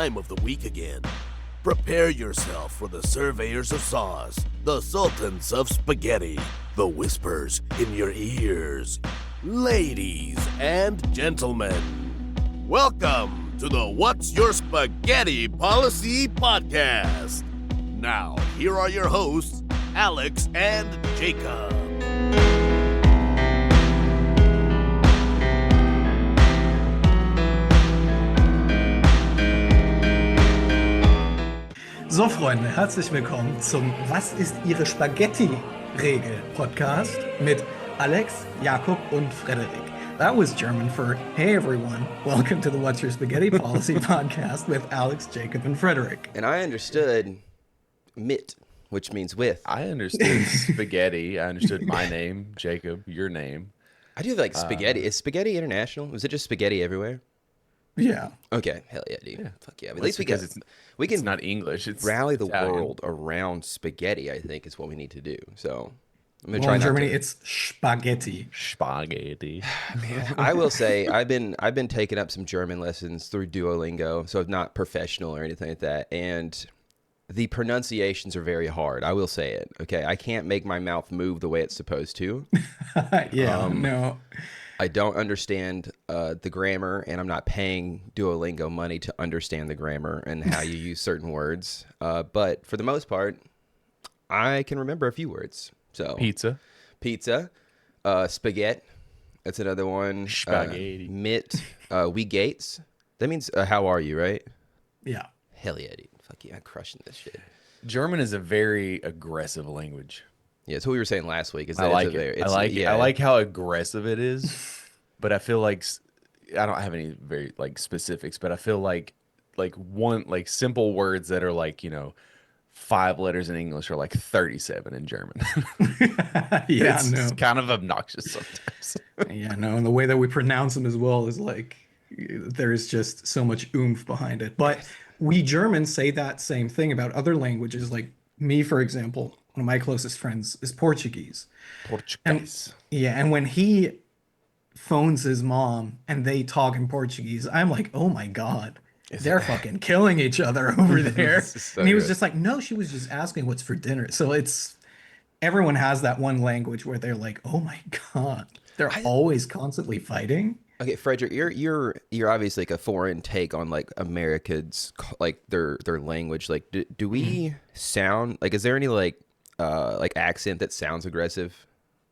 time of the week again. Prepare yourself for the surveyors of sauce, the sultans of spaghetti, the whispers in your ears. Ladies and gentlemen, welcome to the What's Your Spaghetti Policy Podcast. Now, here are your hosts, Alex and Jacob. So, Freunde, herzlich willkommen zum Was ist Ihre Spaghetti-Regel-Podcast mit Alex, Jakub und Frederik. That was German for, hey everyone, welcome to the What's Your Spaghetti Policy Podcast with Alex, Jacob, and Frederik. And I understood mit, which means with. I understood spaghetti. I understood my name, Jacob, your name. I do like spaghetti. Is spaghetti international? Was it just spaghetti everywhere? Yeah. Okay, hell yeah, dude. Yeah. Fuck yeah. At least we can it's not English. It's rally the Italian. world around spaghetti, I think, is what we need to do. So I'm gonna Well, try in not Germany, to... it's spaghetti. Spaghetti. Man, I will say I've been taking up some German lessons through Duolingo, so not professional or anything like that. And the pronunciations are very hard. I will say it. Okay, I can't make my mouth move the way it's supposed to. No. I don't understand the grammar, and I'm not paying Duolingo money to understand the grammar and how you use certain words. But for the most part, I can remember a few words. So Pizza. Spaghetti. That's another one. Spaghetti. Mit. We gates. That means how are you, right? Yeah. Hell yeah, dude. Fuck yeah, I'm crushing this shit. German is a very aggressive language. Yeah, it's what we were saying last week. Is that I like it's it. it's, I like how aggressive it is, but I feel like I don't have any very specifics, but I feel like simple words that are 5 letters in English are 37 in German. Yeah, It's kind of obnoxious sometimes. Yeah, no, and the way that we pronounce them as well is there's just so much oomph behind it. But we Germans say that same thing about other languages. Like me, for example, one of my closest friends is Portuguese. And when he phones his mom and they talk in Portuguese, I'm like, oh my God, they're fucking killing each other over there. So and he was good. just like, no, she was just asking what's for dinner. So everyone has that one language where they're like, oh my God, they're always constantly fighting. Okay, Frederick, you're obviously a foreign take on Americans their language. Do we sound is there any accent that sounds aggressive?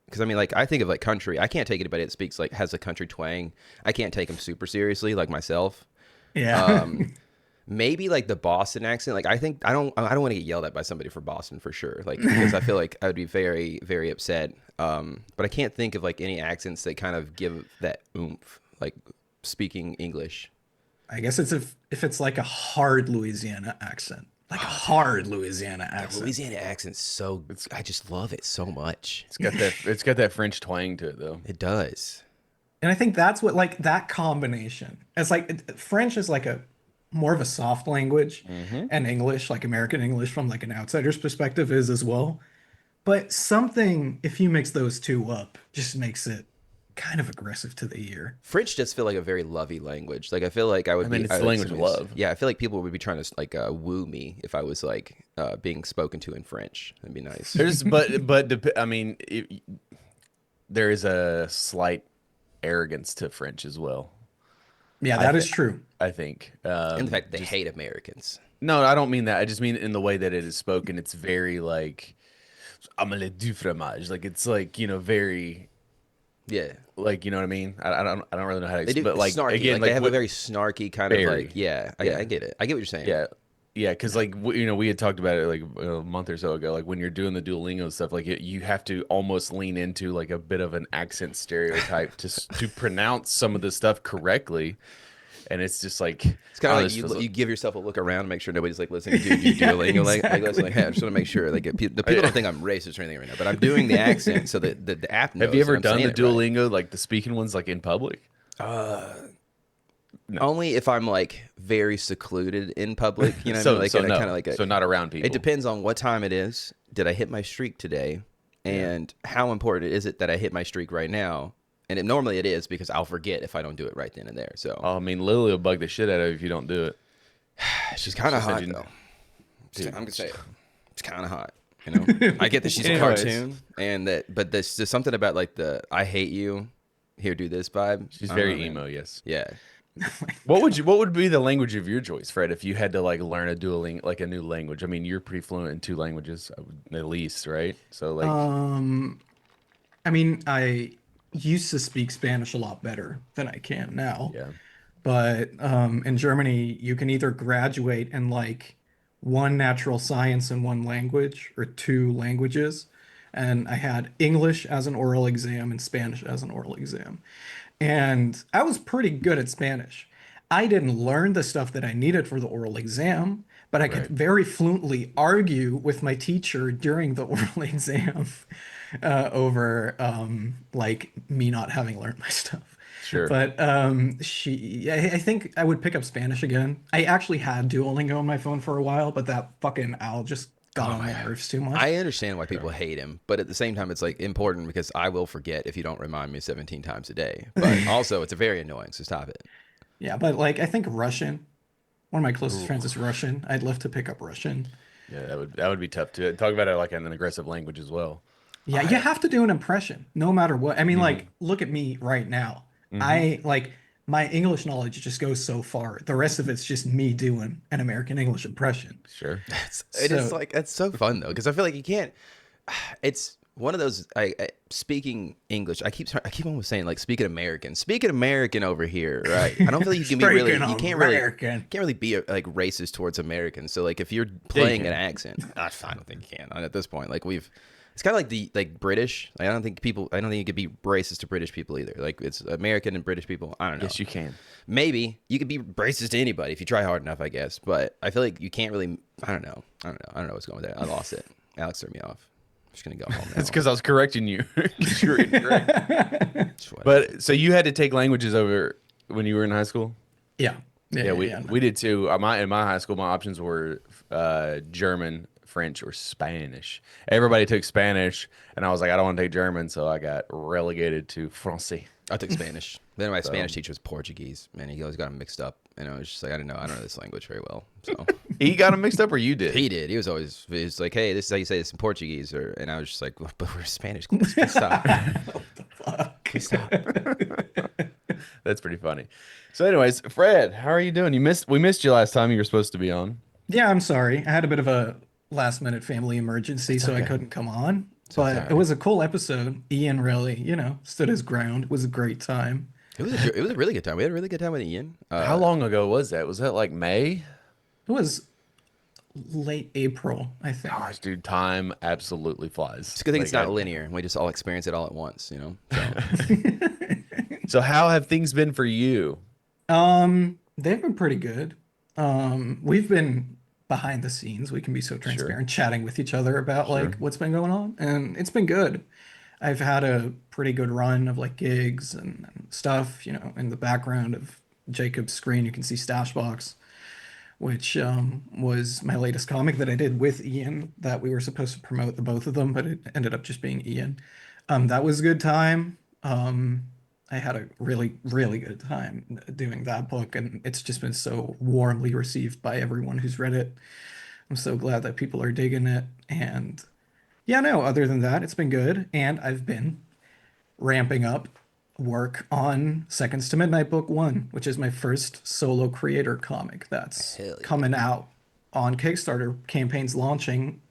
Because I mean, I think of country. I can't take anybody that speaks has a country twang. I can't take them super seriously, like myself. Yeah. Maybe the Boston accent. I think I don't want to get yelled at by somebody for Boston for sure. Because I feel like I would be very, very upset. But I can't think of any accents that kind of give that oomph, speaking English. I guess if it's a hard Louisiana accent. A hard Louisiana accent. Louisiana accent's I just love it so much. It's got that French twang to it though. It does. And I think that's what that combination. It's French is more of a soft language, and English, American English from an outsider's perspective is as well. But something, if you mix those two up, just makes it kind of aggressive to the ear. French does feel like a very lovey language. I feel like I would. It's the language of love. Yeah, I feel like people would be trying to woo me if I was being spoken to in French. That'd be nice. There is a slight arrogance to French as well. Yeah, that is true. I think. In fact, they hate Americans. No, I don't mean that. I just mean in the way that it is spoken. It's very omelette du fromage. It's very. Yeah. You know what I mean? I don't really know how to They explain. do, But snarky. again, they have a very snarky kind of very. I get it. I get what you're saying. Yeah. Yeah, because we had talked about it a month or so ago. When you're doing the Duolingo stuff, you have to almost lean into a bit of an accent stereotype to pronounce some of the stuff correctly. And it's just it's kind of you give yourself a look around and make sure nobody's listening to you Duolingo. Exactly. Hey, I just want to make sure the people don't think I'm racist or anything right now, but I'm doing the accent so that the app knows. Have you ever done the right. Duolingo, the speaking ones, in public? No. Only if I'm very secluded in public, you know. So not around people. It depends on what time it is. Did I hit my streak today? And how important is it that I hit my streak right now? And normally it is because I'll forget if I don't do it right then and there. So I mean, Lily will bug the shit out of you if you don't do it. She's kind of She said hot you- though. Dude. I'm gonna say it. It's kind of hot. You know, I get that she's a Anyways. cartoon, and that, but there's something about like the "I hate you, here do this" vibe. She's I don't very know, man. emo, yes. Yeah. What would be the language of your choice, Fred, if you had to like learn a new language? I mean, you're pretty fluent in 2 languages, at least, right? So like, I mean, I used to speak Spanish a lot better than I can now. yeah, But in Germany, you can either graduate in like 1 natural science and 1 language or 2 languages. And I had English as an oral exam and Spanish as an oral exam. And I was pretty good at Spanish. I didn't learn the stuff that I needed for the oral exam, but I could Right. very fluently argue with my teacher during the oral exam over like me not having learned my stuff. sure. But I think I would pick up Spanish again. I actually had Duolingo on my phone for a while, but that fucking owl just got on my nerves too much. I understand why people hate him, but at the same time, it's like important because I will forget if you don't remind me 17 times a day. But also, it's very annoying, so stop it. Yeah, but like I think Russian. One of my closest friends is Russian. I'd love to pick up Russian. Yeah, that would be tough to talk about it like an aggressive language as well. Yeah, you have to do an impression no matter what. I mean, like, look at me right now. I like my English knowledge just goes so far. The rest of it's just me doing an American English impression. Sure. It is So- like it's so fun though because I feel like you can't. It's one of those. Speaking English. I keep almost saying like speaking American over here, right? I don't feel like you can be really. Speaking You can't really be like racist towards Americans. So like if you're playing an accent, I don't think you can. At this point, like it's kind of like the British. Like, I don't think you could be racist to British people either. Like it's American and British people. I don't know. Yes, you can. Maybe you could be racist to anybody if you try hard enough, I guess. But I feel like you can't really. I don't know what's going with that. I lost it. Alex threw me off. I'm just gonna go home now. It's because I was correcting you. 'Cause you were incorrect. Just whatever. But so you had to take languages over when you were in high school? Yeah. Yeah, we did too. In my high school, my options were German, French, or Spanish. Everybody took Spanish, and I was like, I don't want to take German, so I got relegated to Francais. I took Spanish. Then my Spanish teacher was Portuguese, and he always got them mixed up. And I was just like, I don't know this language very well. So He got them mixed up, or you did? he did. He was like, hey, this is how you say this in Portuguese, and I was just like, but we're Spanish. Please stop. Please stop. That's pretty funny. So, anyways, Fred, how are you doing? We missed you last time you were supposed to be on. Yeah, I'm sorry. I had a bit of a last minute family emergency, so I couldn't come on. But it was a cool episode. Ian really, stood his ground. It was a great time. It was a really good time. We had a really good time with Ian. How long ago was that? Was that like May? It was late April, I think. Gosh, dude, time absolutely flies. It's a good thing it's Like, not linear, and we just all experience it all at once. So So, how have things been for you? They've been pretty good. We've been behind the scenes. We can be so transparent, chatting with each other about like what's been going on, and it's been good. I've had a pretty good run of like gigs and stuff, in the background of Jakub's screen, you can see Stashbox, which was my latest comic that I did with Ian that we were supposed to promote the both of them, but it ended up just being Ian. That was a good time. I had a really, really good time doing that book, and it's just been so warmly received by everyone who's read it. I'm so glad that people are digging it. And yeah, no, other than that, it's been good. And I've been ramping up work on Seconds to Midnight Book 1, which is my first solo creator comic that's Hell yeah. coming out on Kickstarter. Campaign's launching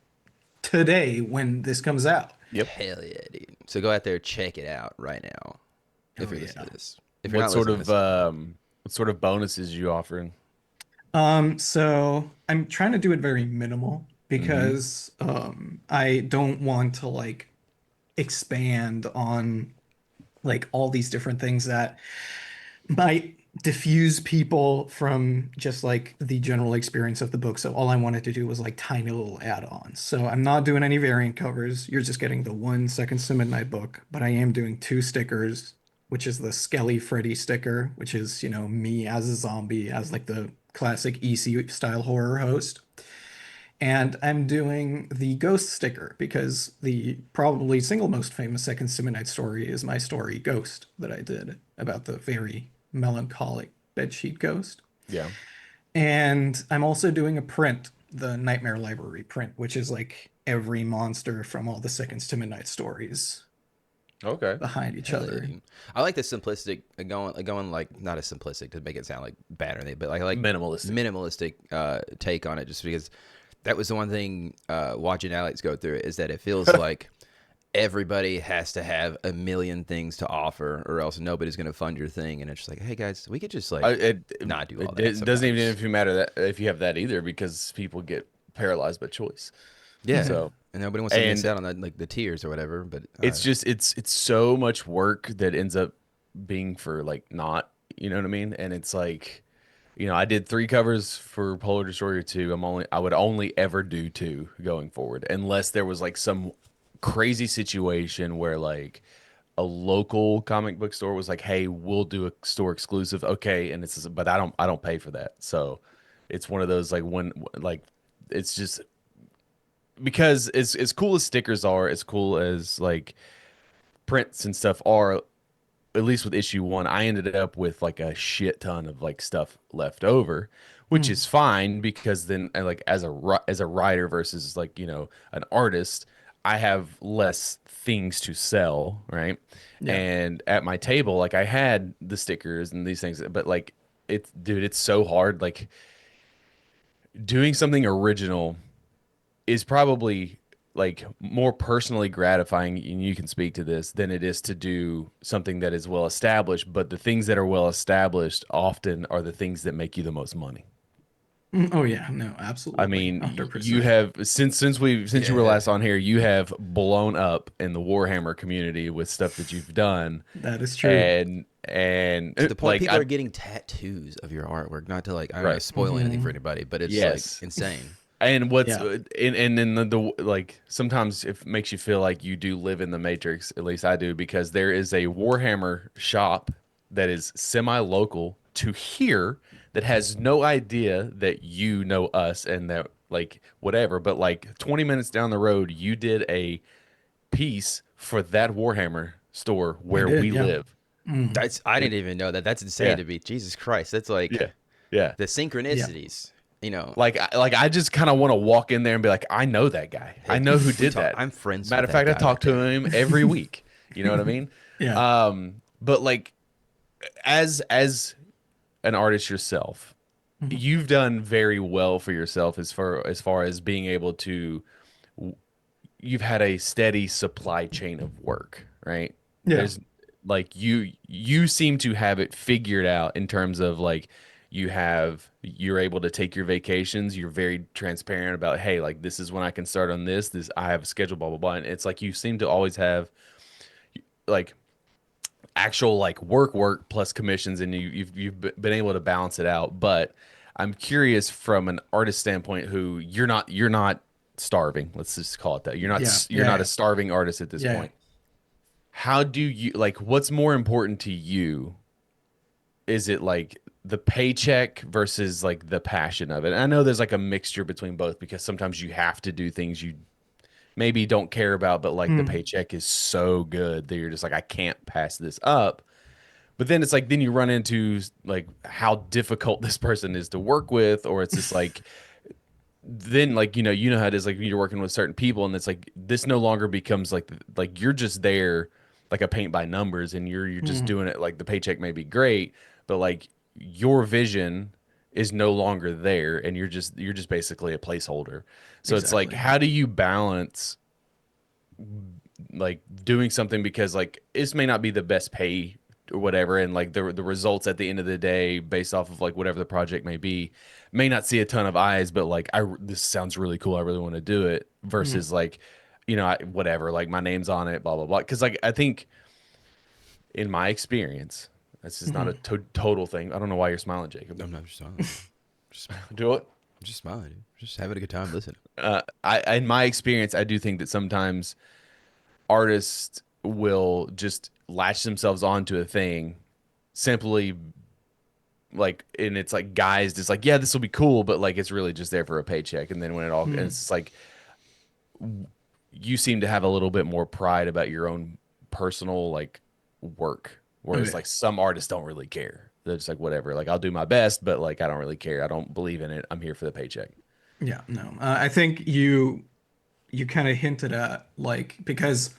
today when this comes out. hell yeah, dude. So go out there, check it out right now. If you're listening to this, if you're What not sort listening of to this, what sort of bonuses you offering? So I'm trying to do it very minimal because I don't want to like expand on like all these different things that might diffuse people from just like the general experience of the book. So all I wanted to do was like tiny little add-ons. So I'm not doing any variant covers. You're just getting the 1 Seconds to Midnight book, but I am doing 2 stickers, which is the Skelly Freddy sticker, which is, me as a zombie, as like the classic EC style horror host. And I'm doing the Ghost sticker because the probably single most famous Seconds to Midnight story is my story Ghost that I did about the very melancholic bedsheet ghost. Yeah. And I'm also doing a print, the Nightmare Library print, which is like every monster from all the Seconds to Midnight stories Okay. behind each Hell yeah, other. dude. I like the simplistic going like not as simplistic to make it sound like bad or anything, but like I like Minimalistic. take on it just because that was the one thing watching Alex go through it is that it feels like everybody has to have a million things to offer or else nobody's going to fund your thing, and it's just like, hey guys, we could just like not do all that. It doesn't even sometimes. if you matter that if you have that either, because people get paralyzed by choice. Yeah, So and nobody wants to miss and out on that, like the tiers or whatever. But it's just it's so much work that ends up being for like not, you know what I mean? And it's like, I did 3 covers for Polar Destroyer 2. I would only ever do 2 going forward unless there was like some crazy situation where like a local comic book store was like, "Hey, we'll do a store exclusive." Okay, and but I don't pay for that. So it's one of those like when like it's just because as cool as stickers are, as cool as like prints and stuff are, at least with issue 1, I ended up with like a shit ton of like stuff left over, which is fine because then like as a writer versus like, an artist, I have less things to sell, right? Yeah. And at my table, like I had the stickers and these things, but like it's so hard. Like doing something original is probably like more personally gratifying, and you can speak to this, than it is to do something that is well established. But the things that are well established often are the things that make you the most money. Oh yeah, no, I absolutely. mean, you 100%. have since you were yeah, last on here, you have blown up in the Warhammer community with stuff that you've done, That is true. and to the point like people are getting tattoos of your artwork. Not to like I don't know right. spoil anything for anybody, but it's like Yes. insane. And what's Yeah. and then the like sometimes it makes you feel like you do live in the Matrix. At least I do, because there is a Warhammer shop that is semi-local to here that has no idea that you know us and that like whatever. But like 20 minutes down the road, you did a piece for that Warhammer store I where did, we yeah. live. I didn't even know that. That's insane Yeah, to me. Jesus Christ, that's like yeah, yeah. the Yeah. synchronicities. You know, I just kind of want to walk in there and be like, I know that guy. I heck, know who we did talk. that. I'm friends Matter with of that fact, I guy right talk to there. him every week. You know what I mean? Yeah. But like as an artist yourself, you've done very well for yourself as far as being able to you've had a steady supply chain of work, right? Yeah. There's like you seem to have it figured out in terms of like you're able to take your vacations. You're very transparent about, hey, like this is when I can start on this I have a schedule, blah blah blah. And it's like you seem to always have like actual like work plus commissions, and you've been able to balance it out. But I'm curious from an artist standpoint, who you're not starving. Let's just call it that. Yeah. You're not Yeah. a starving artist at this Yeah. point. How do you like? What's more important to you? Is it like the paycheck versus like the passion of it? And I know there's like a mixture between both, because sometimes you have to do things you maybe don't care about, but like the Mm. paycheck is so good that you're just like, I can't pass this up. But then it's like, then you run into like how difficult this person is to work with, or it's just like, then like, how it is like you're working with certain people, and it's like, this no longer becomes like you're just there like a paint by numbers, and you're just Mm. doing it. Like the paycheck may be great, but like your vision is no longer there, and you're just basically a placeholder. So it's like, Exactly. how do you balance like doing something, because like this may not be the best pay or whatever, and like the results at the end of the day based off of like whatever the project may be may not see a ton of eyes, but like this sounds really cool, I really want to do it, Mm. versus like whatever, like my name's on it, blah blah blah. Because like I think in my experience, this is not a Mhm. total thing. I don't know why you're smiling, Jacob. I'm not just smiling. Just smiling. Do it. I'm just smiling. Dude. Just having a good time listening. In my experience, I do think that sometimes artists will just latch themselves onto a thing simply like, and it's like guised, it's like, yeah, this will be cool, but like it's really just there for a paycheck. And then when and Mm. it's just like, you seem to have a little bit more pride about your own personal like work, Oh whereas yeah. like some artists don't really care. They're just like, whatever. Like, I'll do my best, but like, I don't really care. I don't believe in it. I'm here for the paycheck. Yeah, no. I think you kind of hinted at, like, because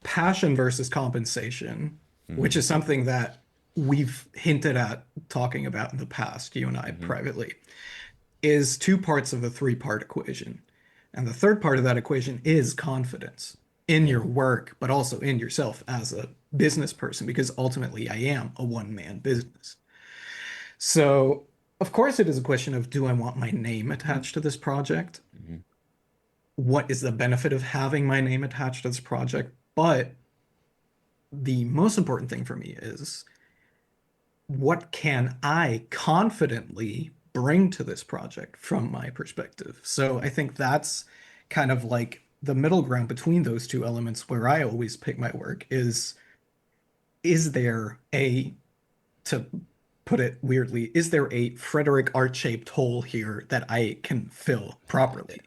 passion versus compensation, which is something that we've hinted at talking about in the past, you and I privately, is two parts of a three-part equation. And the third part of that equation is confidence in your work, but also in yourself as a business person, because ultimately I am a one-man business. So, of course, it is a question of, do I want my name attached to this project? What is the benefit of having my name attached to this project? But the most important thing for me is, what can I confidently bring to this project from my perspective? So I think that's kind of like the middle ground between those two elements where I always pick my work is there a, to put it weirdly, is there a Frederik art-shaped hole here that I can fill properly?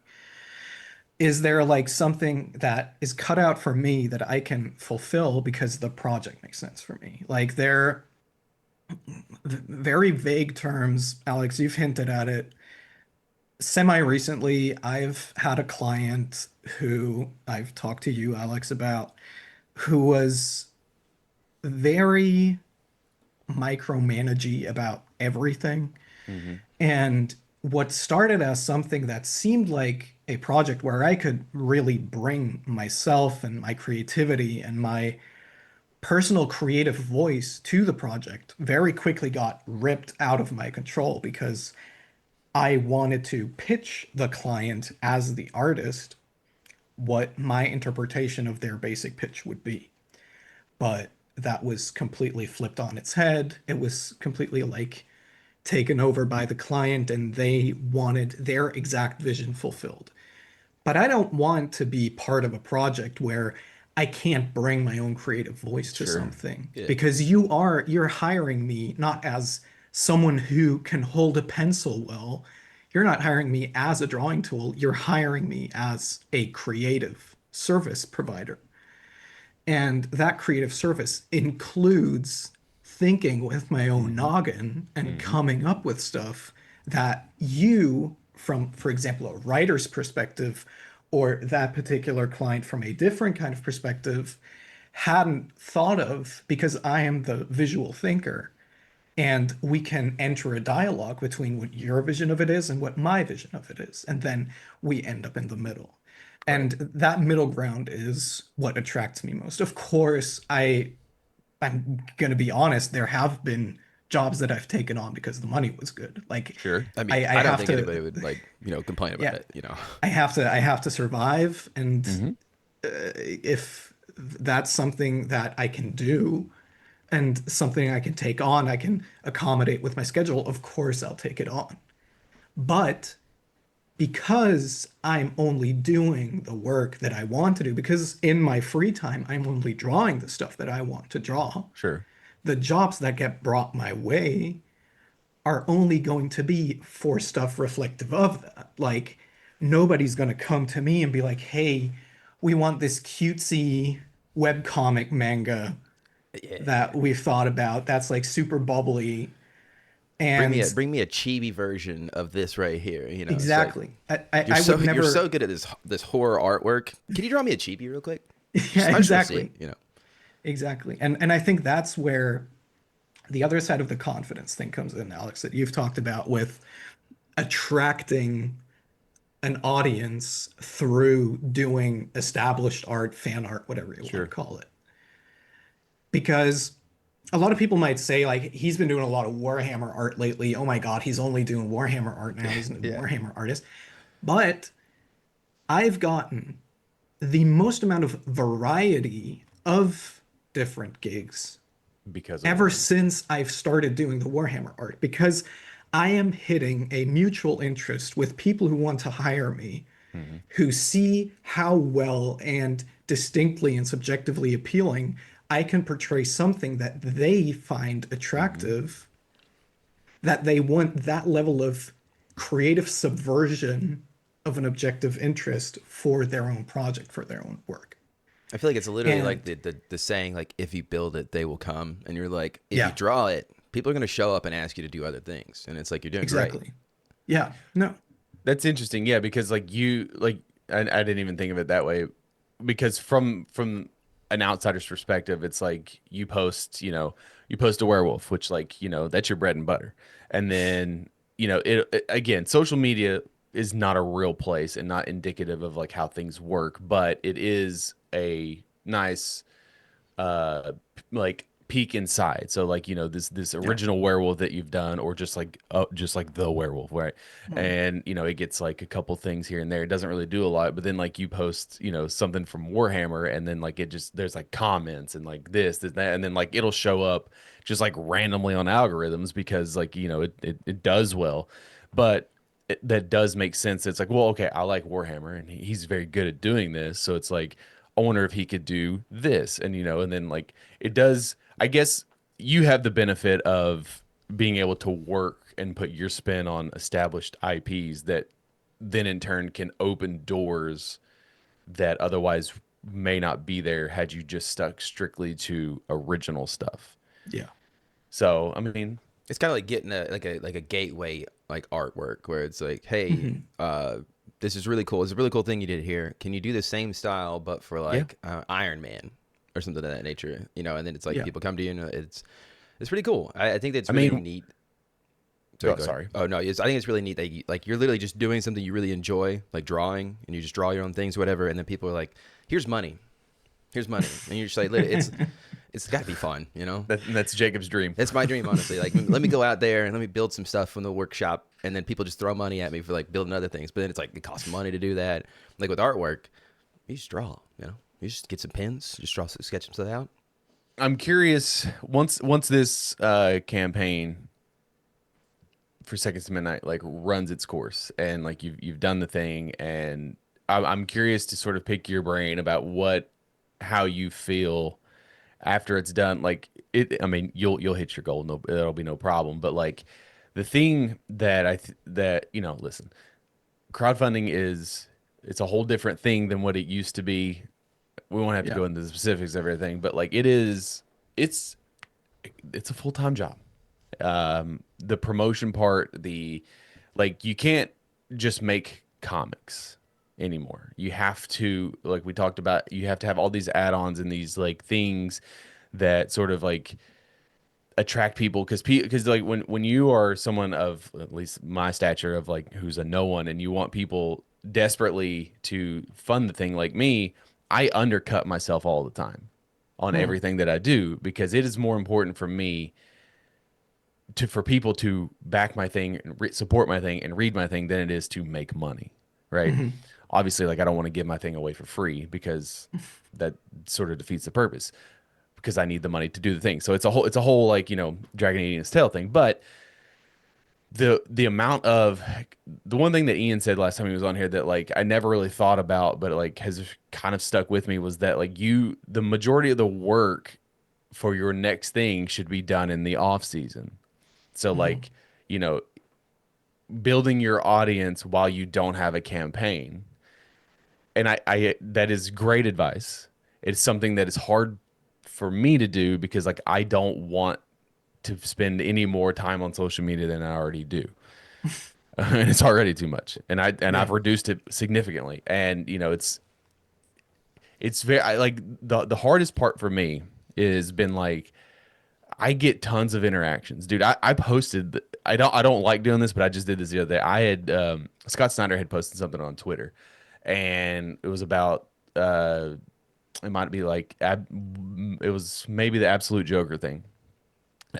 Is there like something that is cut out for me that I can fulfill because the project makes sense for me? Like, they're very vague terms. Alex, you've hinted at it. Semi recently, I've had a client who I've talked to you, Alex, about, who was very micromanagey about everything. And what started as something that seemed like a project where I could really bring myself and my creativity and my personal creative voice to the project very quickly got ripped out of my control, because I wanted to pitch the client as the artist what my interpretation of their basic pitch would be. But that was completely flipped on its head. It was completely like taken over by the client, and they wanted their exact vision fulfilled. But I don't want to be part of a project where I can't bring my own creative voice to something. Yeah. Because you're hiring me not as someone who can hold a pencil well. You're not hiring me as a drawing tool. You're hiring me as a creative service provider. And that creative service includes thinking with my own noggin and coming up with stuff that you, from, for example, a writer's perspective, or that particular client from a different kind of perspective, hadn't thought of, because I am the visual thinker. And we can enter a dialogue between what your vision of it is and what my vision of it is. And then we end up in the middle. And that middle ground is what attracts me most. Of course, I'm going to be honest, there have been jobs that I've taken on because the money was good. Like, I mean, I don't think anybody would like, complain about it, I have to survive. And if that's something that I can do and something I can take on, I can accommodate with my schedule, of course I'll take it on. But because I'm only doing the work that I want to do, because in my free time, I'm only drawing the stuff that I want to draw. Sure. The jobs that get brought my way are only going to be for stuff reflective of that. Like, nobody's going to come to me and be like, hey, we want this cutesy webcomic manga that we've thought about that's like super bubbly. And bring me a chibi version of this right here. exactly. It's like, you're so good at this horror artwork. Can you draw me a chibi real quick? Yeah, exactly. It, Exactly. And I think that's where the other side of the confidence thing comes in, Alex, that you've talked about with attracting an audience through doing established art, fan art, whatever you want to call it. Because a lot of people might say, like, he's been doing a lot of Warhammer art lately. Oh my God, he's only doing Warhammer art now. He's a Warhammer artist. But I've gotten the most amount of variety of different gigs Because ever since I've started doing the Warhammer art, because I am hitting a mutual interest with people who want to hire me, who see how well and distinctly and subjectively appealing I can portray something that they find attractive, that they want that level of creative subversion of an objective interest for their own project, for their own work. I feel like it's literally And- like the saying, like, if you build it, they will come. And you're like, if Yeah. you draw it, people are going to show up and ask you to do other things, and it's like you're doing Exactly. great. Yeah. No. That's interesting. Yeah, because I didn't even think of it that way, because from an outsider's perspective, it's like you post a werewolf, which that's your bread and butter. And then, again, social media is not a real place and not indicative of like how things work, but it is a nice like peek inside. So like, this original werewolf that you've done, or just like the werewolf, right? And it gets like a couple things here and there. It doesn't really do a lot, but then like you post something from Warhammer, and then like there's like comments and like this, that, and then like it'll show up just like randomly on algorithms, because like it does well. But that does make sense. It's like, well, okay, I like Warhammer and he's very good at doing this, so it's like, I wonder if he could do this. And and then like it does, I guess you have the benefit of being able to work and put your spin on established IPs that then in turn can open doors that otherwise may not be there had you just stuck strictly to original stuff. Yeah. So I mean, It's kind of like getting a gateway like artwork, where it's like, hey, this is really cool. It's a really cool thing you did here. Can you do the same style but for like Iron Man or something of that nature? And then it's like people come to you, and it's pretty cool. I think that's really neat. Sorry. Oh no, I think it's really neat that you're literally just doing something you really enjoy, like drawing, and you just draw your own things, whatever. And then people are like, "Here's money, and you're just like, it's got to be fun, That's Jacob's dream. That's my dream, honestly. Like, let me go out there and let me build some stuff from the workshop, and then people just throw money at me for like building other things. But then it's like it costs money to do that. Like with artwork, you just draw. You just get some pens, just sketch some stuff out. I'm curious, once this campaign for Seconds to Midnight like runs its course, and like you've done the thing, and I'm curious to sort of pick your brain about how you feel after it's done. Like I mean, you'll hit your goal, it'll be no problem. But like the thing that listen, crowdfunding it's a whole different thing than what it used to be. We won't have to go into the specifics of everything, but like it's a full-time job. The promotion part, you can't just make comics anymore. You have to, like we talked about, you have to have all these add-ons and these like things that sort of like attract people, because like when you are someone of at least my stature, of like who's a no one, and you want people desperately to fund the thing, like me, I undercut myself all the time on everything that I do, because it is more important for me for people to back my thing and support my thing and read my thing than it is to make money, right? Obviously, like I don't want to give my thing away for free, because that sort of defeats the purpose, because I need the money to do the thing. So it's a whole like, dragon eating its tail thing. But the amount of, the one thing that Ian said last time he was on here that like I never really thought about, but like has kind of stuck with me, was that like the majority of the work for your next thing should be done in the off season. So like, building your audience while you don't have a campaign. And I that is great advice. It's something that is hard for me to do, because like I don't want to spend any more time on social media than I already do. And it's already too much. And I've reduced it significantly. And it's very, like the hardest part for me is been like, I get tons of interactions, dude. I posted, I don't like doing this, but I just did this the other day. I had Scott Snyder had posted something on Twitter, and it was about it might be like it was maybe the Absolute Joker thing.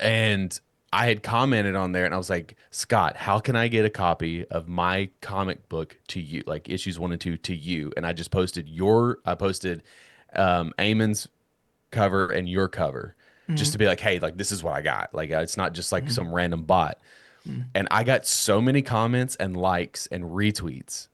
And I had commented on there, and I was like, Scott, how can I get a copy of my comic book to you, like issues 1 and 2 to you? And I just posted Eamon's cover and your cover, just to be like, hey, like this is what I got. Like it's not just like some random bot. And I got so many comments and likes and retweets.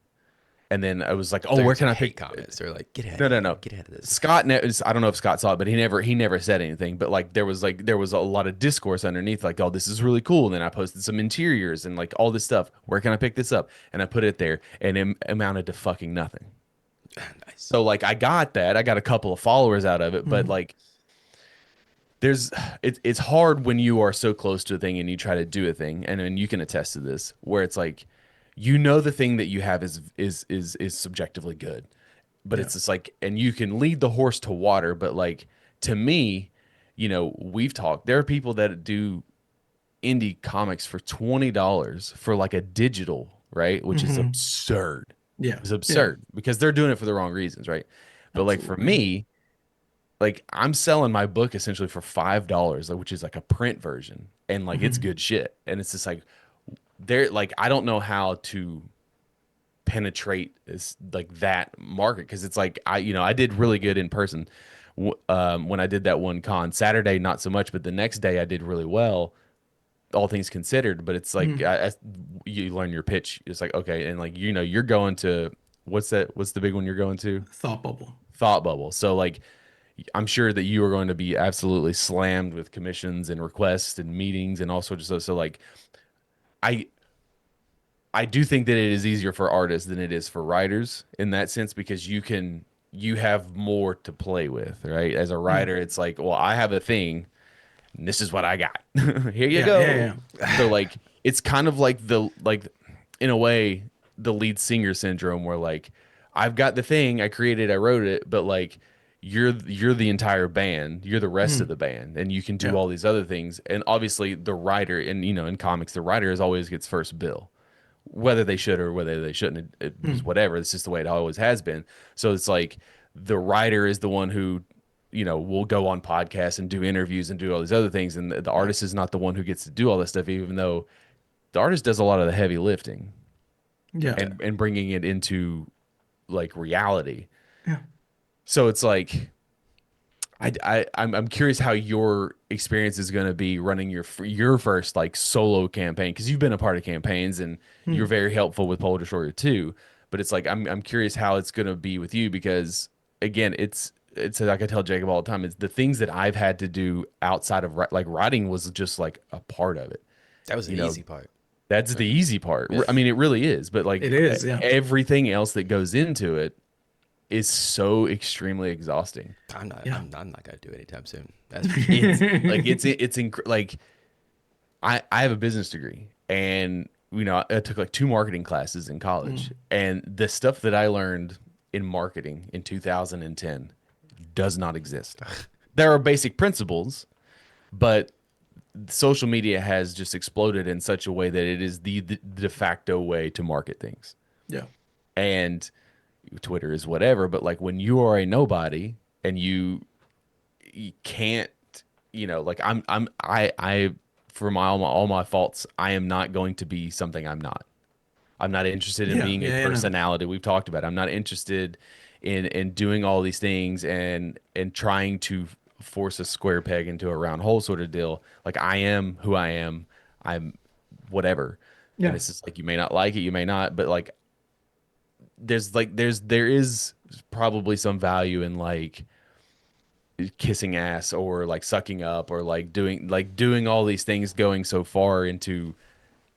And then I was like, oh, where can I pick comments? They're like, get out. No. Get out of this. Scott, I don't know if Scott saw it, but he never said anything. But like there was a lot of discourse underneath, like, oh, this is really cool. And then I posted some interiors and like all this stuff. Where can I pick this up? And I put it there, and it amounted to fucking nothing. Nice. So like I got that. I got a couple of followers out of it, but like there's it's hard when you are so close to a thing and you try to do a thing, and you can attest to this, where it's like, the thing that you have is subjectively good, but Yeah. it's just like, and you can lead the horse to water, but like, to me, we've talked, there are people that do indie comics for $20 for like a digital, right? Which is Hmm. absurd. Yeah. It's Yeah. absurd because they're doing it for the wrong reasons, right? But like for Absolutely. me, like I'm selling my book essentially for $5, which is like a print version, and like it's Hmm. good shit. And it's just like, like I don't know how to penetrate is like that market, because it's like I did really good in person when I did that one con. Saturday not so much, but the next day I did really well, all things considered. But it's like, Hmm. you learn your pitch. It's like, okay, and like you're going to, what's the big one you're going to? Thought bubble. Thought Bubble. So like, I'm sure that you are going to be absolutely slammed with commissions and requests and meetings and all sorts of stuff. So like, I I do think that it is easier for artists than it is for writers in that sense, because you have more to play with, right? As a Yeah. writer, it's like, well, I have a thing, and this is what I got. Here you Yeah. Yeah. go. Yeah. So like, it's kind of like in a way, the lead singer syndrome, where like, I've got the thing, I created, I wrote it, but like, you're the entire band, you're the rest of Mm. the band, and you can do Yeah. all these other things. And obviously the writer, and in comics, the writer is always gets first bill, whether they should or whether they shouldn't. It is Mm. whatever. It's just the way it always has been. So it's like, the writer is the one who, will go on podcasts and do interviews and do all these other things, and the Yeah. artist is not the one who gets to do all this stuff, even though the artist does a lot of the heavy lifting Yeah. and bringing it into like reality. Yeah. So it's like, I'm curious how your experience is going to be running your first like solo campaign, because you've been a part of campaigns and you're Mm. very helpful with Polar Destroyer too. But it's like, I'm curious how it's going to be with you, because again, it's like I tell Jacob all the time, it's the things that I've had to do outside of like writing was just like a part of it. That was You the know, easy part. that's the easy part. Yeah. I mean, it really is. But like, It is. Yeah. everything else that goes into it is so extremely exhausting. Yeah. I'm not gonna do it anytime soon. That's for sure. It's like, like, I have a business degree, and I took like 2 marketing classes in college, Mm. and the stuff that I learned in marketing in 2010 does not exist. There are basic principles, but social media has just exploded in such a way that it is the de facto way to market things. Yeah. And Twitter is whatever, but like, when you are a nobody and you can't, like, I for all my faults, I am not going to be something I'm not. I'm not interested in Yeah. being a Yeah. Yeah. No. personality. We've talked about it. I'm not interested in doing all these things and trying to force a square peg into a round hole sort of deal. Like, I am who I am. I'm whatever. And Yeah. it's just like, you may not like it, you may not, but like, there is probably some value in like kissing ass, or like sucking up, or like doing all these things, going so far into,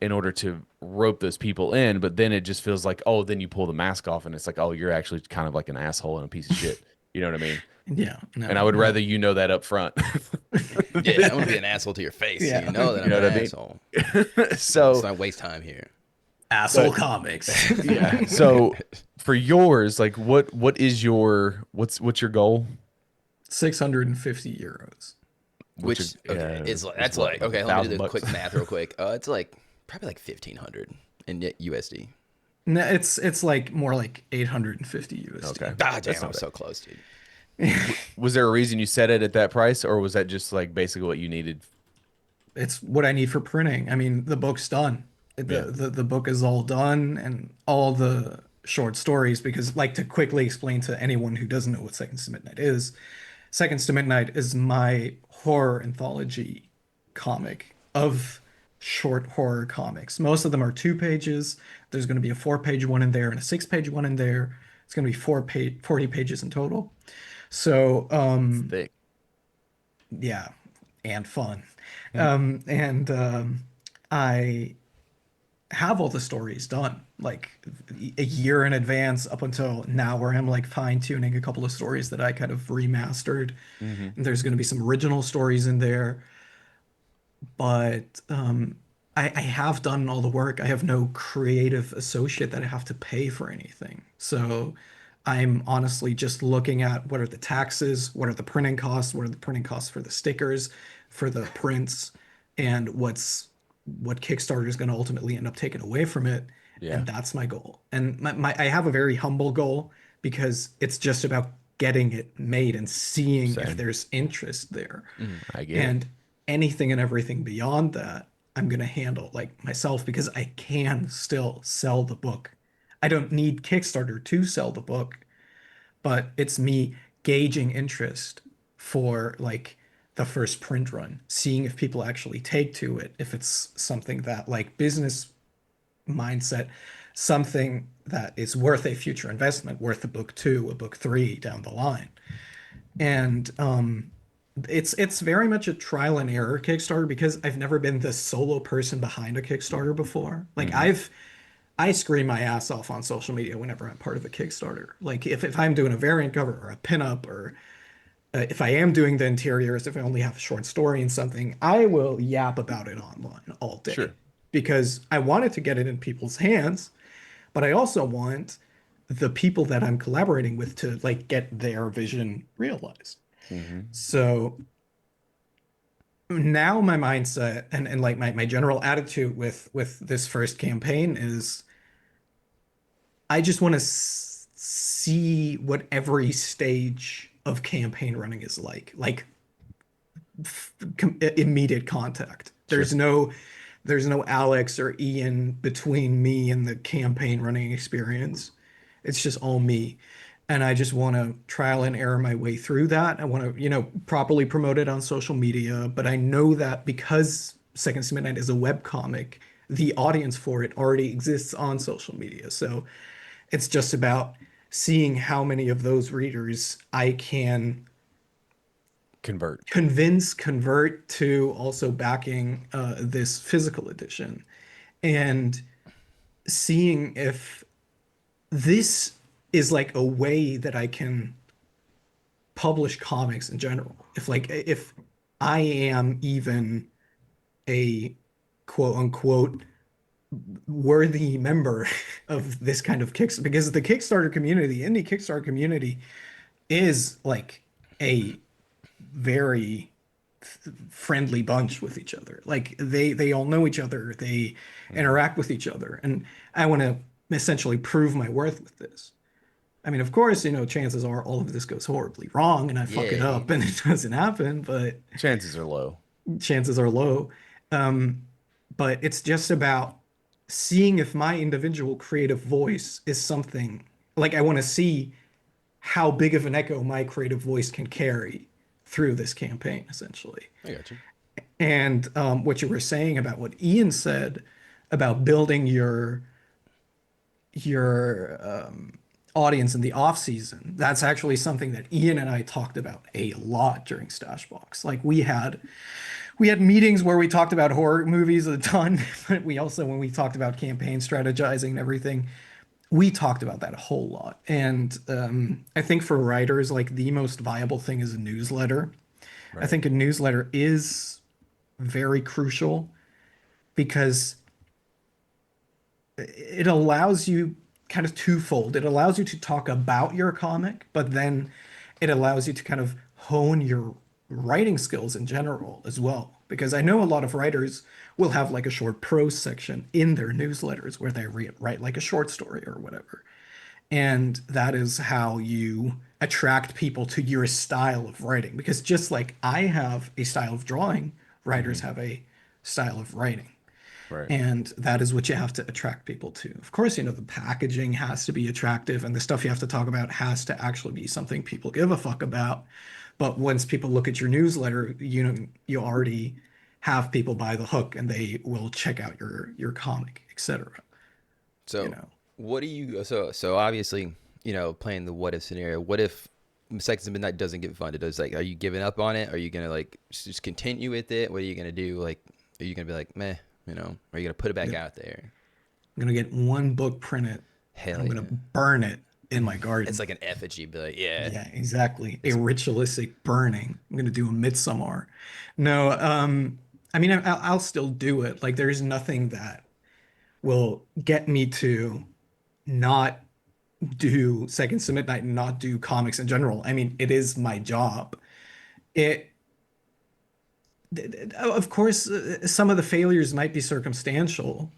in order to rope those people in. But then it just feels like, oh, then you pull the mask off and it's like, oh, you're actually kind of like an asshole and a piece of shit. You know what I mean? Yeah. And I No. would No. rather that up front. Yeah, I want to be an asshole to your face, so Yeah. you know that You I'm know an what I mean? asshole. Let's So not waste time here. Asshole comics. yeah. So for yours, like, what's your goal? 650 euros. Which okay, that's what, like like okay. Let me do the $1,000? quick math real quick. It's like probably like 1,500 in USD. No, it's like more like 850 USD. Okay. Ah, That's damn, not I was bad. so close, dude. Was there a reason you set it at that price, or was that just like basically what you needed? It's what I need for printing. I mean, the book's done. Yeah. The book is all done, and all the short stories, because like, to quickly explain to anyone who doesn't know what Seconds to Midnight is, Seconds to Midnight is my horror anthology comic of short horror comics. Most of them are 2 pages. There's going to be a 4 page one in there and a 6 page one in there. It's going to be 40 pages in total. So, It's thick. yeah, and fun. Mhm. And I have all the stories done like a year in advance up until now, where I'm like fine tuning a couple of stories that I kind of remastered. Mm-hmm. And there's going to be some original stories in there, but I have done all the work. I have no creative associate that I have to pay for anything. So I'm honestly just looking at what are the taxes, what are the printing costs, what are the printing costs for the stickers, for the prints, and what Kickstarter is going to ultimately end up taking away from it. Yeah. And that's my goal. And I have a very humble goal because it's just about getting it made and seeing if Same. there's interest there. I get it. And anything and everything beyond that, I'm going to handle like myself because I can still sell the book. I don't need Kickstarter to sell the book, but it's me gauging interest for like the first print run, seeing if people actually take to it, if it's something that like business mindset, something that is worth a future investment, worth a book two, a book three down the line. And it's very much a trial and error Kickstarter because I've never been the solo person behind a Kickstarter before. Like Mm-hmm. I scream my ass off on social media whenever I'm part of a Kickstarter. Like if I'm doing a variant cover or a pinup, or if I am doing the interiors, if I only have a short story and something, I will yap about it online all day Sure. because I wanted to get it in people's hands, but I also want the people that I'm collaborating with to like get their vision realized. Mm-hmm. So now my mindset and like my general attitude with this first campaign is I just want to see what every stage of campaign running is like immediate contact. Sure. There's no Alex or Ian between me and the campaign running experience. It's just all me. And I just want to trial and error my way through that. I want to, properly promote it on social media. But I know that because Seconds to Midnight is a web comic, the audience for it already exists on social media. So it's just about seeing how many of those readers I can Convert. convert to also backing this physical edition, and seeing if this is like a way that I can publish comics in general. If I am even a quote unquote worthy member of this kind of Kickstarter, because the Kickstarter community, the indie Kickstarter community, is like a very friendly bunch with each other. Like they all know each other, they Mm-hmm. interact with each other, and I want to essentially prove my worth with this. I mean, of course, chances are all of this goes horribly wrong and I fuck it Yeah. up and it doesn't happen, but Chances are low. chances are low. Um, but it's just about seeing if my individual creative voice is something like I want to see how big of an echo my creative voice can carry through this campaign, essentially. I got you. And what you were saying about what Ian said about building your audience in the off season, that's actually something that Ian and I talked about a lot during Stashbox. Like we had meetings where we talked about horror movies a ton, but we also, when we talked about campaign strategizing and everything, we talked about that a whole lot. And I think for writers, like the most viable thing is a newsletter. I Right. think a newsletter is very crucial because it allows you kind of twofold. It allows you to talk about your comic, but then it allows you to kind of hone your writing skills in general as well. Because I know a lot of writers will have like a short prose section in their newsletters where they write like a short story or whatever. And that is how you attract people to your style of writing. Because just like I have a style of drawing, Mm-hmm. writers have a style of writing. Right. And that is what you have to attract people to. Of course, the packaging has to be attractive and the stuff you have to talk about has to actually be something people give a fuck about. But once people look at your newsletter, you already have people by the hook and they will check out your comic, etc. You So, know. what do you? So obviously, playing the what if scenario. What if Seconds to Midnight doesn't get funded? Is like, are you giving up on it? Are you gonna like just continue with it? What are you gonna do? Like, are you gonna be like, meh? Are you gonna put it back Yeah. out there? I'm gonna get one book printed, and Hell I'm yeah. gonna burn it in my garden. It's like an effigy, but like, yeah. Yeah, exactly. A ritualistic burning. I'm gonna do a midsummer. No, I mean, I'll still do it. Like, there's nothing that will get me to not do Seconds to Midnight and not do comics in general. I mean, it is my job. It, of course, some of the failures might be circumstantial,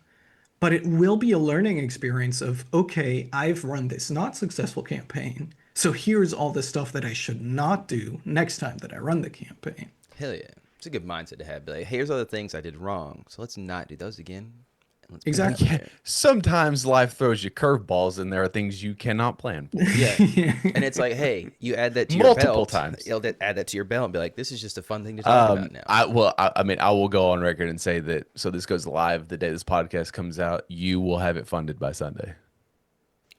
but it will be a learning experience of, okay, I've run this not successful campaign. So here's all the stuff that I should not do next time that I run the campaign. Hell yeah. It's a good mindset to have. Be like, hey, here's all the things I did wrong. So let's not do those again. And let's pick it up Exactly. from there. Sometimes life throws you curveballs, and there are things you cannot plan for. Yeah. And it's like, hey, you add that to your Multiple belt. times. You'll add that to your belt and be like, this is just a fun thing to talk about now. I mean, I will go on record and say that. So this goes live the day this podcast comes out. You will have it funded by Sunday.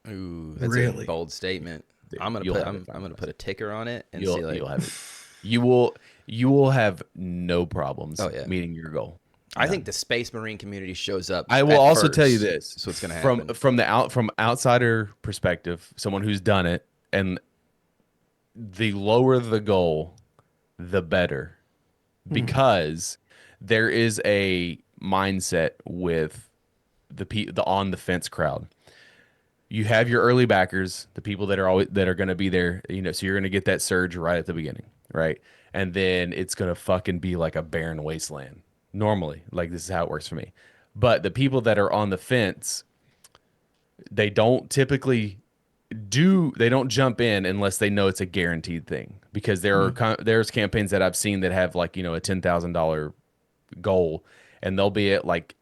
Ooh, that's Really? a bold statement. Dude, I'm you'll gonna have it I'm gonna funded. put a ticker on it and You'll see like you'll have it. You will have no problems meeting your goal. I think the Space Marine community shows up. I will at also tell you first. this. So what's gonna happen? From outsider perspective, someone who's done it, and the lower the goal, the better, because there is a mindset with the on the fence crowd. You have your early backers, the people that are going to be there, so you're going to get that surge right at the beginning, right? And then it's going to fucking be like a barren wasteland. Normally, like this is how it works for me. But the people that are on the fence, they don't typically they don't jump in unless they know it's a guaranteed thing, because there's campaigns that I've seen that have like, a $10,000 goal, and they'll be at like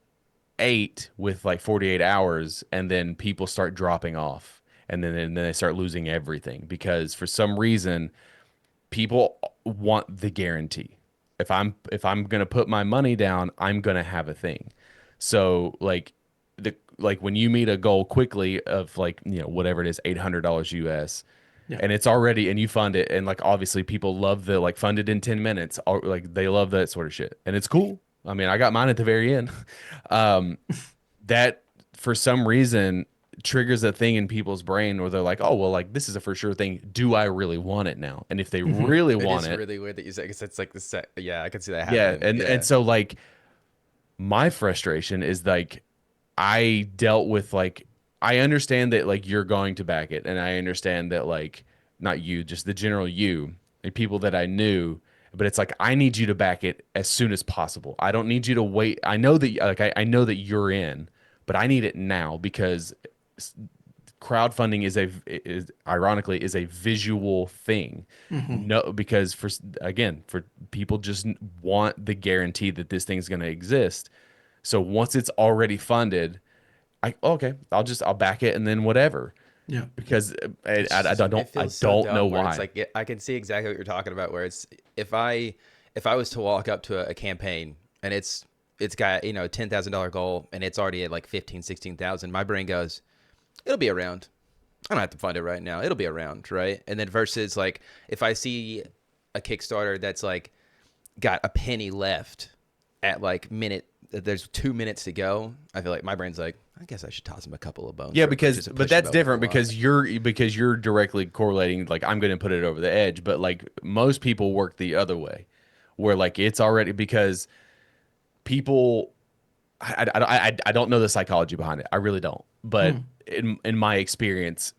8 with like 48 hours, and then people start dropping off, and then they start losing everything because for some reason people want the guarantee. If I'm gonna put my money down, I'm gonna have a thing. So like when you meet a goal quickly of like, whatever it is, $800 US, Yeah. and it's already, and you fund it, and like obviously people love the like funded in 10 minutes, like they love that sort of shit, and it's cool. I mean, I got mine at the very end. That for some reason triggers a thing in people's brain where they're like, oh, well, like this is a for sure thing. Do I really want it now? And if they really want It it, is really weird that you say, because it's like the set. Yeah, I can see that yeah. happening. And so like my frustration is like, I dealt with like, I understand that like you're going to back it. And I understand that like, not you, just the general you, and people that I knew. But it's like, I need you to back it as soon as possible. I don't need you to wait. I know that like I know that you're in, but I need it now, because crowdfunding is ironically a visual thing. No, because for people just want the guarantee that this thing's going to exist. So once it's already funded, I'll back it, and then whatever. Yeah. Because I don't It feels so know dumb where why. it's like, I can see exactly what you're talking about. Where it's if I was to walk up to a campaign and it's got a $10,000 goal and it's already at like 16,000, my brain goes, it'll be around. I don't have to fund it right now. It'll be around, right? And then versus like if I see a Kickstarter that's like got a penny left at like there's 2 minutes to go, I feel like my brain's like, I guess I should toss him a couple of bones. Yeah, real quick just to but push that's him over different the line. because you're directly correlating, like I'm going to put it over the edge, but like most people work the other way, where like it's already, because people, I don't know the psychology behind it. I really don't. But in my experience,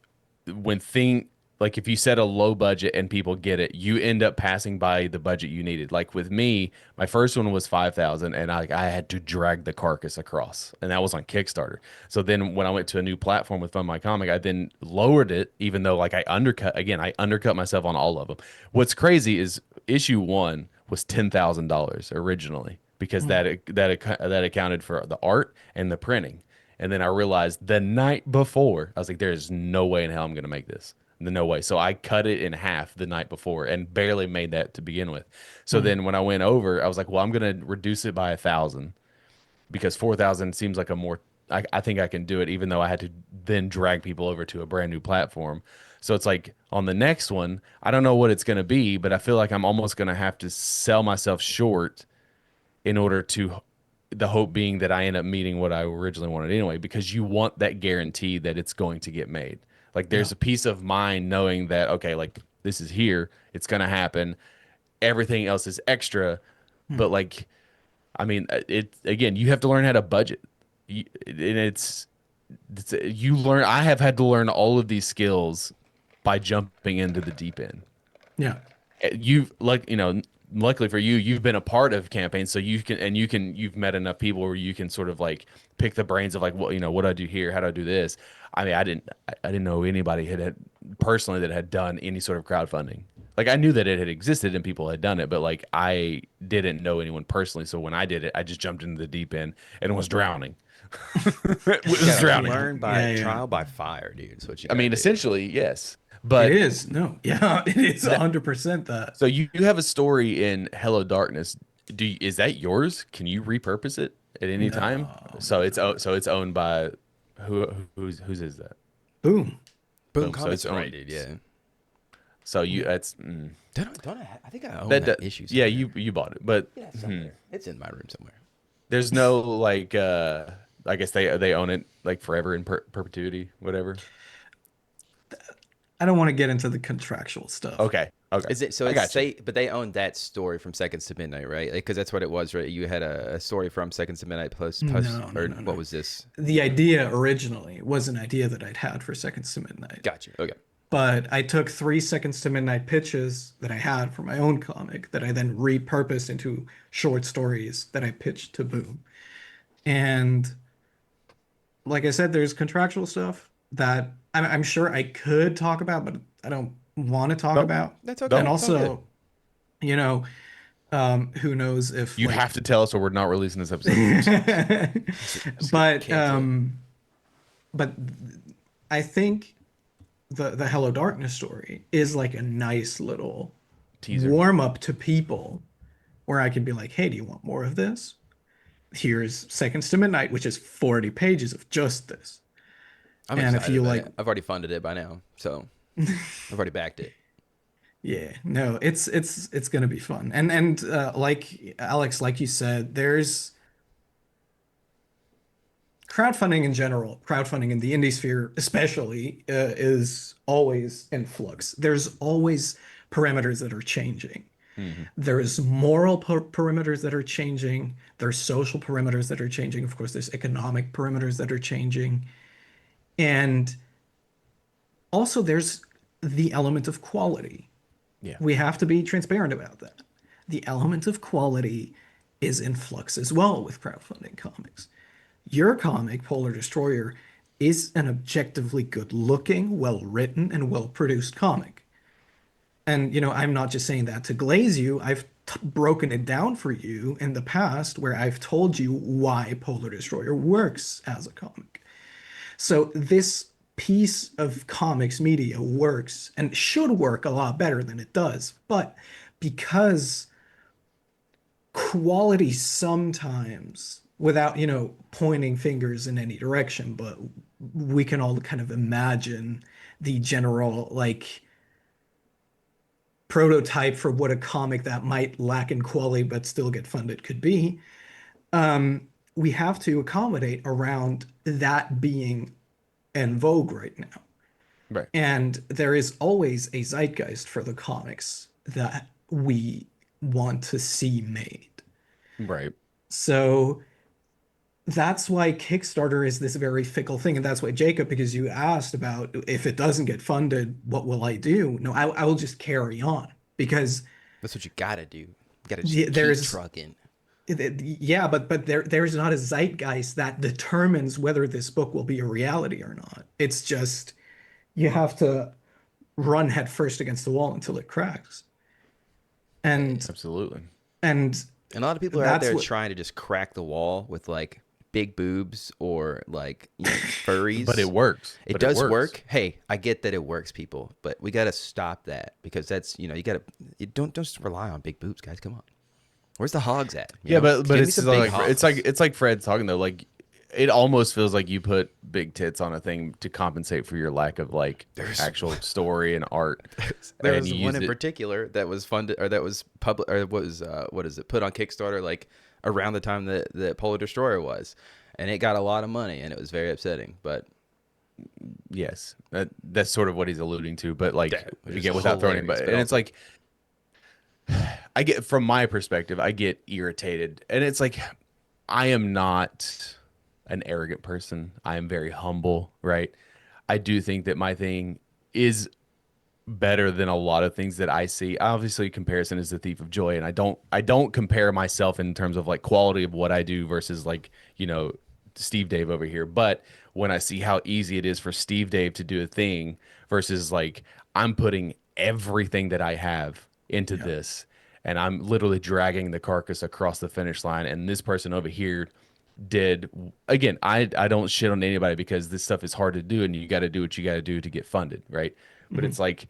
like if you set a low budget and people get it, you end up passing by the budget you needed. Like with me, my first one was 5,000, and I had to drag the carcass across, and that was on Kickstarter. So then when I went to a new platform with Fund My Comic, I then lowered it, even though like I undercut myself on all of them. What's crazy is issue 1 was $10,000 originally, because that accounted for the art and the printing. And then I realized the night before, I was like, there's no way in hell I'm going to make this. No way. So I cut it in half the night before and barely made that to begin with. So then when I went over, I was like, well, I'm going to reduce it by 1,000, because 4,000 seems like I think I can do it, even though I had to then drag people over to a brand new platform. So it's like on the next one, I don't know what it's going to be, but I feel like I'm almost going to have to sell myself short in order to the hope being that I end up meeting what I originally wanted anyway, because you want that guarantee that it's going to get made. Like there's a peace of mind knowing that, okay, like this is here, it's going to happen. Everything else is extra. But like, I mean, it again, you have to learn how to budget. And you learn, I have had to learn all of these skills by jumping into the deep end. Yeah. You've like, luckily for you, you've been a part of campaigns, so you've met enough people where you can sort of like pick the brains of like, what do I do here? How do I do this? I mean, I didn't know anybody had personally that had done any sort of crowdfunding. Like I knew that it had existed and people had done it, but like I didn't know anyone personally. So when I did it, I just jumped into the deep end and was drowning. It was drowning. Learn by trial by fire, dude. So I mean, essentially, yes. But it is. No. Yeah, it is 100% that. So you have a story in Hello Darkness. Is that yours? Can you repurpose it at any time? So it's owned by whose is that? Boom. Boom. So it's owned. Dude, yeah. So that's I think I own that issue. Yeah, you bought it, but it's in my room somewhere. There's no like I guess they own it like forever in perpetuity, whatever. I don't want to get into the contractual stuff. Okay. Is it so? But they own that story from Seconds to Midnight, right? Because that's what it was, right? You had a story from Seconds to Midnight post. No. What was this? The idea originally was an idea that I'd had for Seconds to Midnight. Gotcha. Okay. But I took 3 Seconds to Midnight pitches that I had for my own comic that I then repurposed into short stories that I pitched to Boom. And like I said, there's contractual stuff that I'm sure I could talk about, but I don't want to talk about. That's okay. And also, who knows if you have to tell us or we're not releasing this episode. But I think the Hello Darkness story is like a nice little teaser warm up to people where I can be like, hey, do you want more of this? Here's Seconds to Midnight, which is 40 pages of just this. I'm excited. If you like, I've already funded it by now, so I've already backed it. Yeah, no, it's gonna be fun, and like Alex, like you said, there's crowdfunding in general. Crowdfunding in the indie sphere, especially, is always in flux. There's always parameters that are changing. Mm-hmm. There's moral parameters that are changing. There's social parameters that are changing. Of course, there's economic parameters that are changing. And also there's the element of quality. Yeah. We have to be transparent about that. The element of quality is in flux as well with crowdfunding comics. Your comic, Polar Destroyer, is an objectively good-looking, well-written, and well-produced comic. And, I'm not just saying that to glaze you. I've broken it down for you in the past where I've told you why Polar Destroyer works as a comic. So this piece of comics media works and should work a lot better than it does. But because quality sometimes, without, pointing fingers in any direction, but we can all kind of imagine the general, like, prototype for what a comic that might lack in quality but still get funded could be. We have to accommodate around that being in vogue right now. Right. And there is always a zeitgeist for the comics that we want to see made. Right. So that's why Kickstarter is this very fickle thing. And that's why, Jacob, because you asked about if it doesn't get funded, what will I do? No, I will just carry on, because that's what you gotta do. You gotta just keep trucking. Yeah, but there's not a zeitgeist that determines whether this book will be a reality or not. It's just you have to run headfirst against the wall until it cracks. And absolutely. And a lot of people are out there trying to just crack the wall with like big boobs or like furries. But it works. It does work. Hey, I get that it works, people, but we got to stop that, because that's, you don't just rely on big boobs, guys. Come on. Where's the hogs at? But it's like Fred's talking though. Like, it almost feels like you put big tits on a thing to compensate for your lack of like actual story and art. There was one in particular that was funded, or that was public, or was what is it, put on Kickstarter like around the time that the Polar Destroyer was, and it got a lot of money, and it was very upsetting. But Yes, that's sort of what he's alluding to. But like, which is again, without throwing hilarious, anybody, but and it's also- like, I get from my perspective, I get irritated, and it's like, I am not an arrogant person. I am very humble, right? I do think that my thing is better than a lot of things that I see. Obviously, comparison is the thief of joy, and I don't compare myself in terms of like quality of what I do versus like, you know, Steve Dave over here. But when I see how easy it is for Steve Dave to do a thing versus like I'm putting everything that I have into this, and I'm literally dragging the carcass across the finish line, and this person over here did, again, I don't shit on anybody because this stuff is hard to do and you got to do what you got to do to get funded, right? But it's like,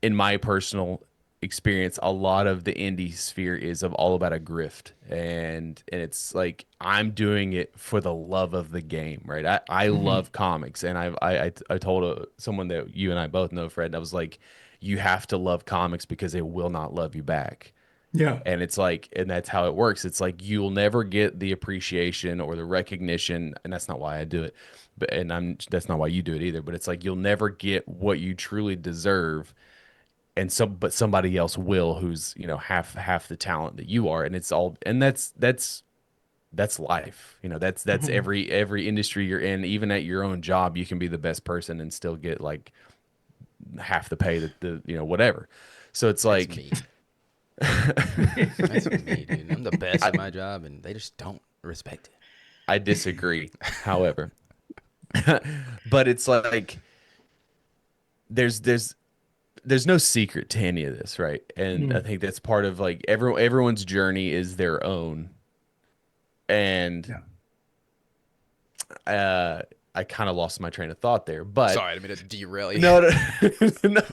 in my personal experience, a lot of the indie sphere is of all about a grift, and it's like I'm doing it for the love of the game, right? I love comics, and I told someone that you and I both know, Fred, and I was like, you have to love comics because they will not love you back. Yeah. And it's like, and that's how it works. It's like you'll never get the appreciation or the recognition, and that's not why I do it. But that's not why you do it either. But it's like you'll never get what you truly deserve, but somebody else will, who's, you know, half the talent that you are, and it's all, and that's life. You know, that's every industry you're in. Even at your own job, you can be the best person and still get like half the pay that the you know whatever. So it's like. me. That's me, dude. I'm the best at my job, and they just don't respect it. I disagree, however. But it's like there's no secret to any of this, right? And I think that's part of like everyone's journey is their own. And I kind of lost my train of thought there, but Sorry, I didn't mean to derail you. no, no,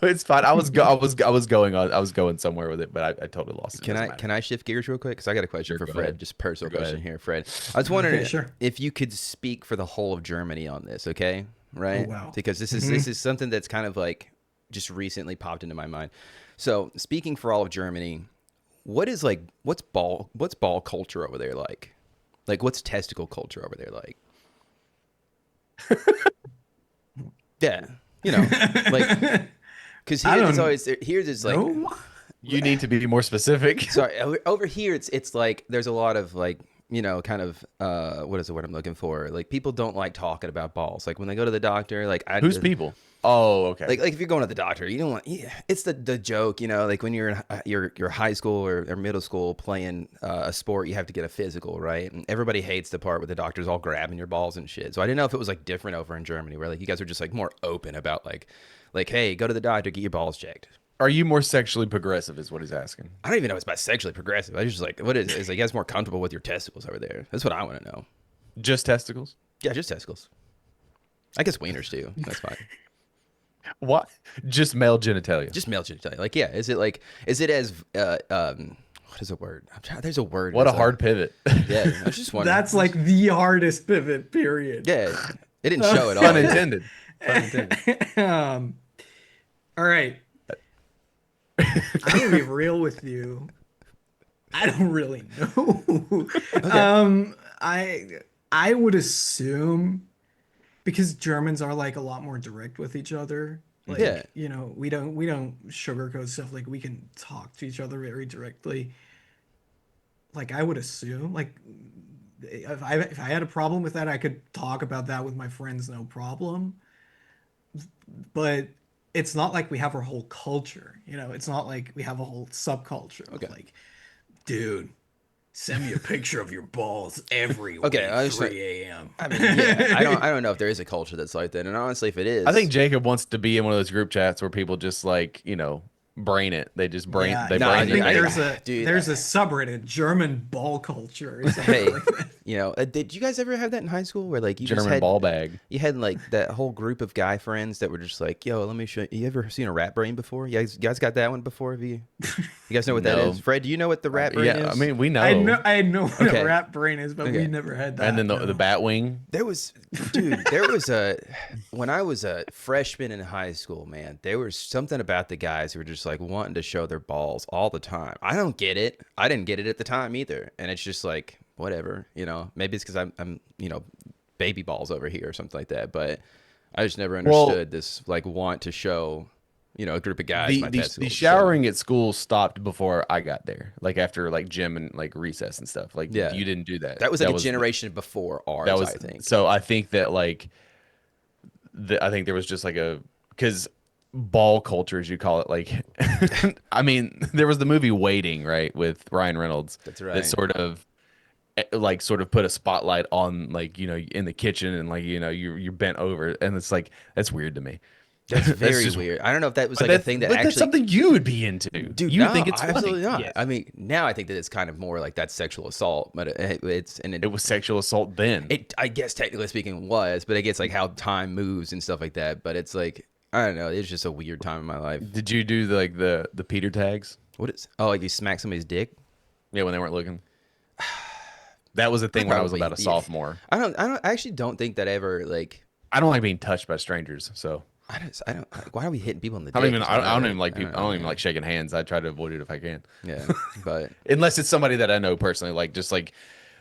it's fine. I was going somewhere with it, but I totally lost it. Can I shift gears real quick? Because I got a question for go Fred. ahead. Just personal Go question ahead. here, Fred. I was wondering sure. if you could speak for the whole of Germany on this, okay? Right? Oh, wow. Because this is something that's kind of like just recently popped into my mind. So speaking for all of Germany, what's ball culture over there like? Like what's testicle culture over there like? Yeah, you know, like because here's it's like No? You need to be more specific. sorry over here it's like there's a lot of like, you know, kind of what is the word I'm looking for, like people don't like talking about balls, like when they go to the doctor, like Who's people? Oh, okay. like if you're going to the doctor, you don't want, it's the joke, you know, like when you're in your high school or middle school playing a sport, you have to get a physical, right? And everybody hates the part where the doctor's all grabbing your balls and shit. So I didn't know if it was like different over in Germany, where like you guys are just like more open about like hey, go to the doctor, get your balls checked. Are you more sexually progressive is what he's asking. I don't even know if it's about sexually progressive. I just like, what is it? Is like you guys more comfortable with your testicles over there? That's what I want to know. Just testicles? Yeah, just testicles. I guess wieners too. That's fine. What? Just male genitalia. Just male genitalia. Like, yeah. Is it as what is a word? There's a word. What a It's hard pivot. Yeah, I was just wondering. That's like the hardest pivot, period. Yeah, it didn't show at all. Unintended. Unintended. All right. I'm gonna be real with you. I don't really know. I would assume, because Germans are like a lot more direct with each other. Like, Yeah. you know, we don't sugarcoat stuff. Like we can talk to each other very directly. Like I would assume, like if I had a problem with that, I could talk about that with my friends, no problem. But it's not like we have our whole culture, you know. It's not like we have a whole subculture. Okay. Like, dude, send me a picture of your balls every Okay, week, I just- 3 a.m. I mean, yeah, I don't know if there is a culture that's like that, and honestly, if it is, I think Jacob wants to be in one of those group chats where people just like, you know, brain it. They just Yeah, they no, brain I think I- it. there's a dude, there's a subreddit, German ball culture. Or something Hey, like that. You know, did you guys ever have that in high school where like you just German had ball bag. you had like that whole group of guy friends that were just like, yo, let me show you. You ever seen a rat brain before? You guys got that one before? Have you guys know what that No. is? Fred, do you know what the rat brain is? Yeah, I mean, we know. I know what Okay. a rat brain is, but Okay. we never had that. and then the no. bat wing. There was when I was a freshman in high school, man, there was something about the guys who were just like wanting to show their balls all the time. I don't get it. I didn't get it at the time either. And it's just like, whatever, you know, maybe it's because I'm, you know, baby balls over here or something like that. But I just never understood this like want to show, you know, a group of guys. The showering at school stopped before I got there, like after like gym and like recess and stuff. Like, Yeah. you didn't do that. That was like a generation before ours, I think. So I think that like, I think there was just like because ball culture, as you call it, like, I mean, there was the movie Waiting, right, with Ryan Reynolds. That's right. That sort of put a spotlight on, like, you know, in the kitchen, and like, you know, you're bent over, and it's like, that's weird to me. That's very just weird. I don't know if that was like a thing that but actually. that's something you would be into, Dude, you no, think it's absolutely funny. not. Yes. I mean, now I think that it's kind of more like that's sexual assault, but it was sexual assault then. It, I guess technically speaking, was, but I guess like how time moves and stuff like that. But it's like, I don't know. It's just a weird time in my life. Did you do like the Peter tags? What is? Oh, like you smack somebody's dick? Yeah, when they weren't looking. That was a thing when I was about a sophomore. I actually don't think that ever like. I don't like being touched by strangers, so. I don't. Why are we hitting people in the dick? I don't even like people. I don't even like shaking hands. I try to avoid it if I can. Yeah, but unless it's somebody that I know personally, like just like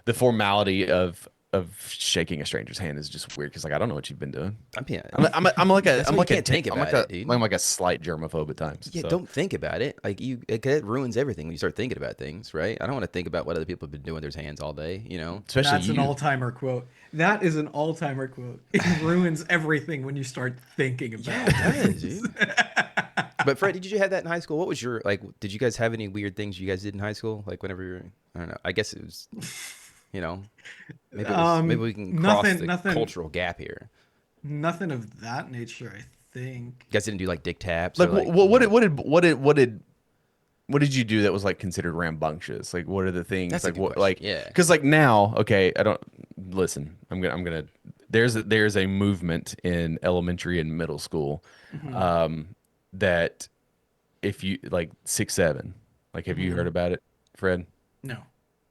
the formality of shaking a stranger's hand is just weird because like I don't know what you've been doing. I'm like a slight germaphobe at times. Yeah, so. don't think about it. Like it ruins everything when you start thinking about things, right? I don't want to think about what other people have been doing with their hands all day, you know. Especially That's an all-timer quote. That is an all-timer quote. It ruins everything when you start thinking about it. Yeah, it does, dude. But Fred, did you have that in high school? What was your like? Did you guys have any weird things you guys did in high school? Like whenever you were, I don't know. I guess it was, you know, maybe we can cross the cultural gap here. Nothing of that nature, I think. You guys didn't do like dick taps. Like, or, like what did you do that was like considered rambunctious? Like, what are the things? That's a like good what question. like Yeah. Because like now, okay, I don't listen. I'm gonna. There's a movement in elementary and middle school, that if you like 6'7", like have you heard about it, Fred? No.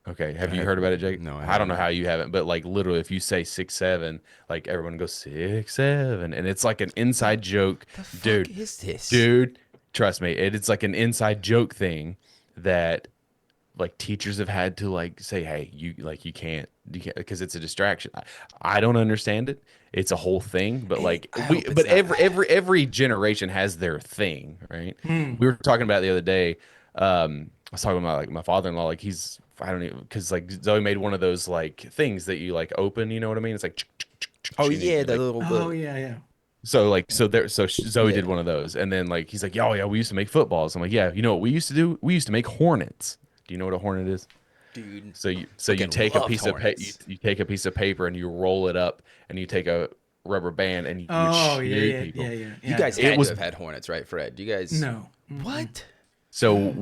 Okay, have you heard about it, Jake? No, I don't know how you haven't, but like literally, if you say 6'7", like everyone goes 6'7", and it's like an inside joke, dude. What is this? Dude, trust me, it's like an inside joke thing that like teachers have had to like say, hey, you can't because it's a distraction. I don't understand it. It's a whole thing, but like every generation has their thing, right? We were talking about it the other day. I was talking about like my father-in-law, like I don't even, because like Zoe made one of those like things that you like open, you know what I mean? It's like Oh yeah, the little. Oh yeah. So Zoe did one of those, and then like he's like, oh yeah, we used to make footballs. I'm like, yeah, you know what we used to do? We used to make hornets. Do you know what a hornet is? Dude. So you take a piece of you take a piece of paper and you roll it up, and you take a rubber band and you shoot people. Yeah. You guys had to have had hornets, right, Fred? You guys? No. What? So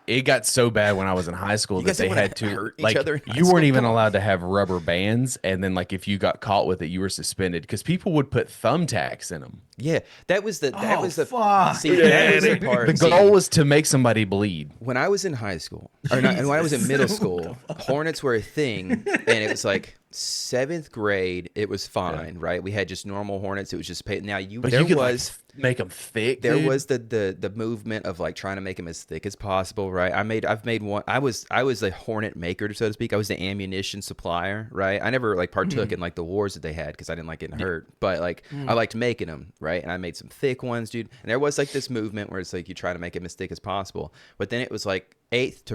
it got so bad when I was in high school that guys they didn't had wanna to hurt each like other in high you weren't school? even Come on. allowed to have rubber bands, and then like if you got caught with it, you were suspended because people would put thumbtacks in them. Yeah, that was the fuck. See, that was the part. The goal was to make somebody bleed. When I was in high school, or not, when I was in middle school, hornets were a thing, and it was like 7th grade. It was fine, right? We had just normal hornets. It was just now But there you could was. like, make them thick. There dude. was the movement of like trying to make them as thick as possible, right? I've made one. I was a hornet maker, so to speak. I was the ammunition supplier, right? I never like partook in like the wars that they had because I didn't like getting hurt, but like I liked making them, right? And I made some thick ones, dude. And there was like this movement where it's like you try to make them as thick as possible, but then it was like 8th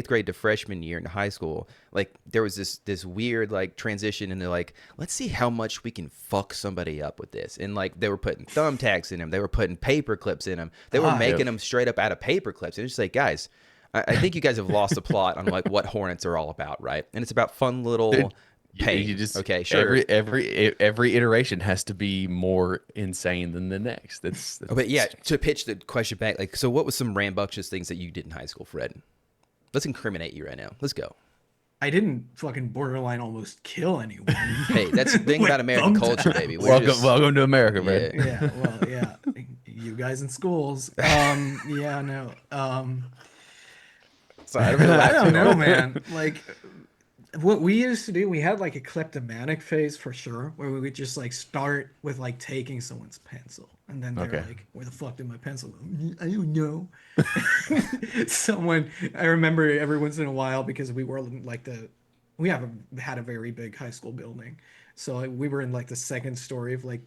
grade to freshman year in high school, like there was this weird like transition into like, let's see how much we can fuck somebody up with this. And like they were putting thumbtacks in them, they were putting paper clips in them, they were making them straight up out of paper clips. And it's just like, guys, I think you guys have lost the plot on like what hornets are all about, right? And it's about fun little pain. You just, okay, sure. Every iteration has to be more insane than the next. That's But yeah, to pitch the question back, like, so what was some rambunctious things that you did in high school, Fred? Let's incriminate you right now. Let's go. I didn't fucking borderline almost kill anyone. Hey, that's the thing With about American culture, thumbtacks. baby. We're Welcome, just, welcome to America, man. yeah. Yeah, well, yeah. You guys in schools. Yeah, no. Sorry, I don't mean to I laugh don't too know, hard. man. Like what we used to do, we had like a kleptomanic phase for sure, where we would just like start with like taking someone's pencil, and then they're Okay. like, "Where the fuck did my pencil go?" I don't know. Someone, I remember every once in a while because we were like had a very big high school building, so like, we were in like the second story of like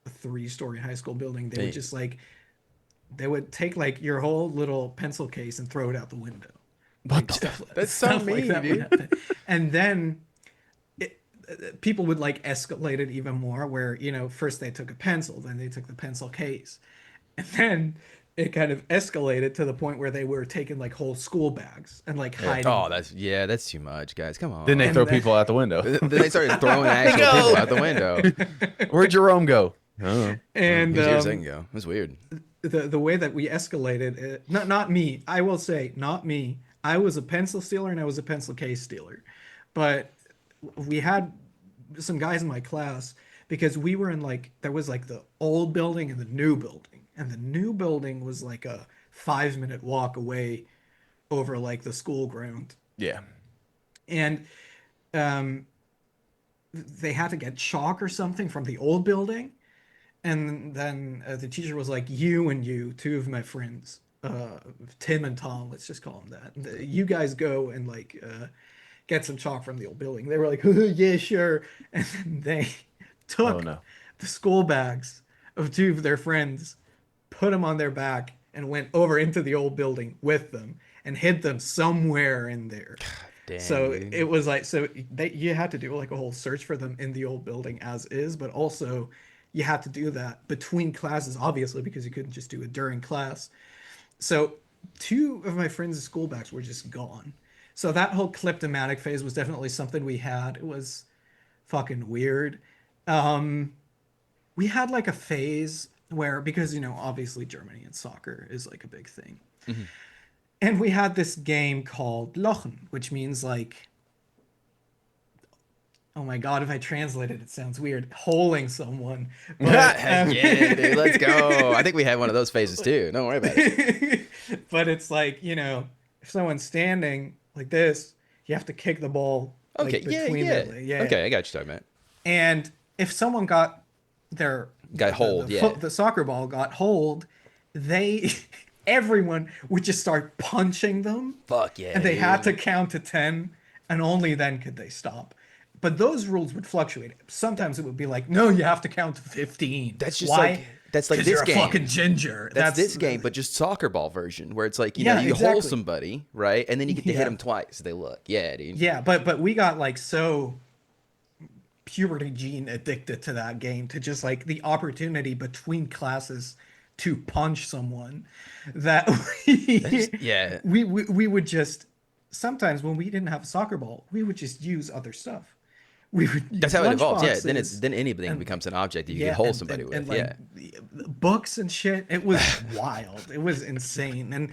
a 3-story high school building. They would Damn. just like they would take like your whole little pencil case and throw it out the window. Like, That's so stuff mean, would dude. happen. And then people would like escalate it even more where, first they took a pencil, then they took the pencil case. And then it kind of escalated to the point where they were taking like whole school bags and like hiding. Oh, that's too much, guys. Come on. Then they And throw then- people out the window. Then they started throwing actual people out the window. Where'd Jerome go? Oh. And He was here a second ago. It was weird. the way that we escalated it, not me, I will say, not me. I was a pencil stealer and I was a pencil case stealer. But we had some guys in my class because we were in like, there was like the old building and the new building. And the new building was like a 5-minute walk away over like the school ground. Yeah. And they had to get chalk or something from the old building. And then the teacher was like, you and you, two of my friends, Tim and Tom, let's just call them that. You guys go and like get some chalk from the old building. They were like, yeah, sure. And then they took Oh, no. the school bags of two of their friends, put them on their back, and went over into the old building with them and hid them somewhere in there. Damn, So dude. it was like, you had to do like a whole search for them in the old building as is, but also you had to do that between classes, obviously, because you couldn't just do it during class. So 2 of my friends' school bags were just gone. So that whole kleptomatic phase was definitely something we had. It was fucking weird. We had like a phase where, because, obviously Germany and soccer is like a big thing. Mm-hmm. And we had this game called Lochen, which means like, oh my God, if I translate it, it sounds weird. Holing someone. But, Yeah, dude, let's go. I think we had one of those phases too. Don't worry about it. but it's like, if someone's standing like this, you have to kick the ball. Okay, like, between yeah. the- Okay, I got you talking about. And if someone got their hold, the soccer ball got hold, everyone would just start punching them. Fuck yeah. And they dude. had to count to 10, and only then could they stop. But those rules would fluctuate. Sometimes it would be like, no, you have to count to 15. That's just Why? like that's like 'Cause this you're a game. fucking ginger. That's this game, but just soccer ball version, where it's like you Yeah, you exactly. hold somebody, right, and then you get to hit Yeah. them twice. They look, yeah, dude. Yeah, but we got like so puberty gene addicted to that game, to just like the opportunity between classes to punch someone, that Yeah. we would just, sometimes when we didn't have a soccer ball, we would just use other stuff. We would use That's how it evolves. Yeah, lunchboxes then anything and- becomes an object that you can hold somebody with. like, Yeah. books and shit. It was wild. It was insane. And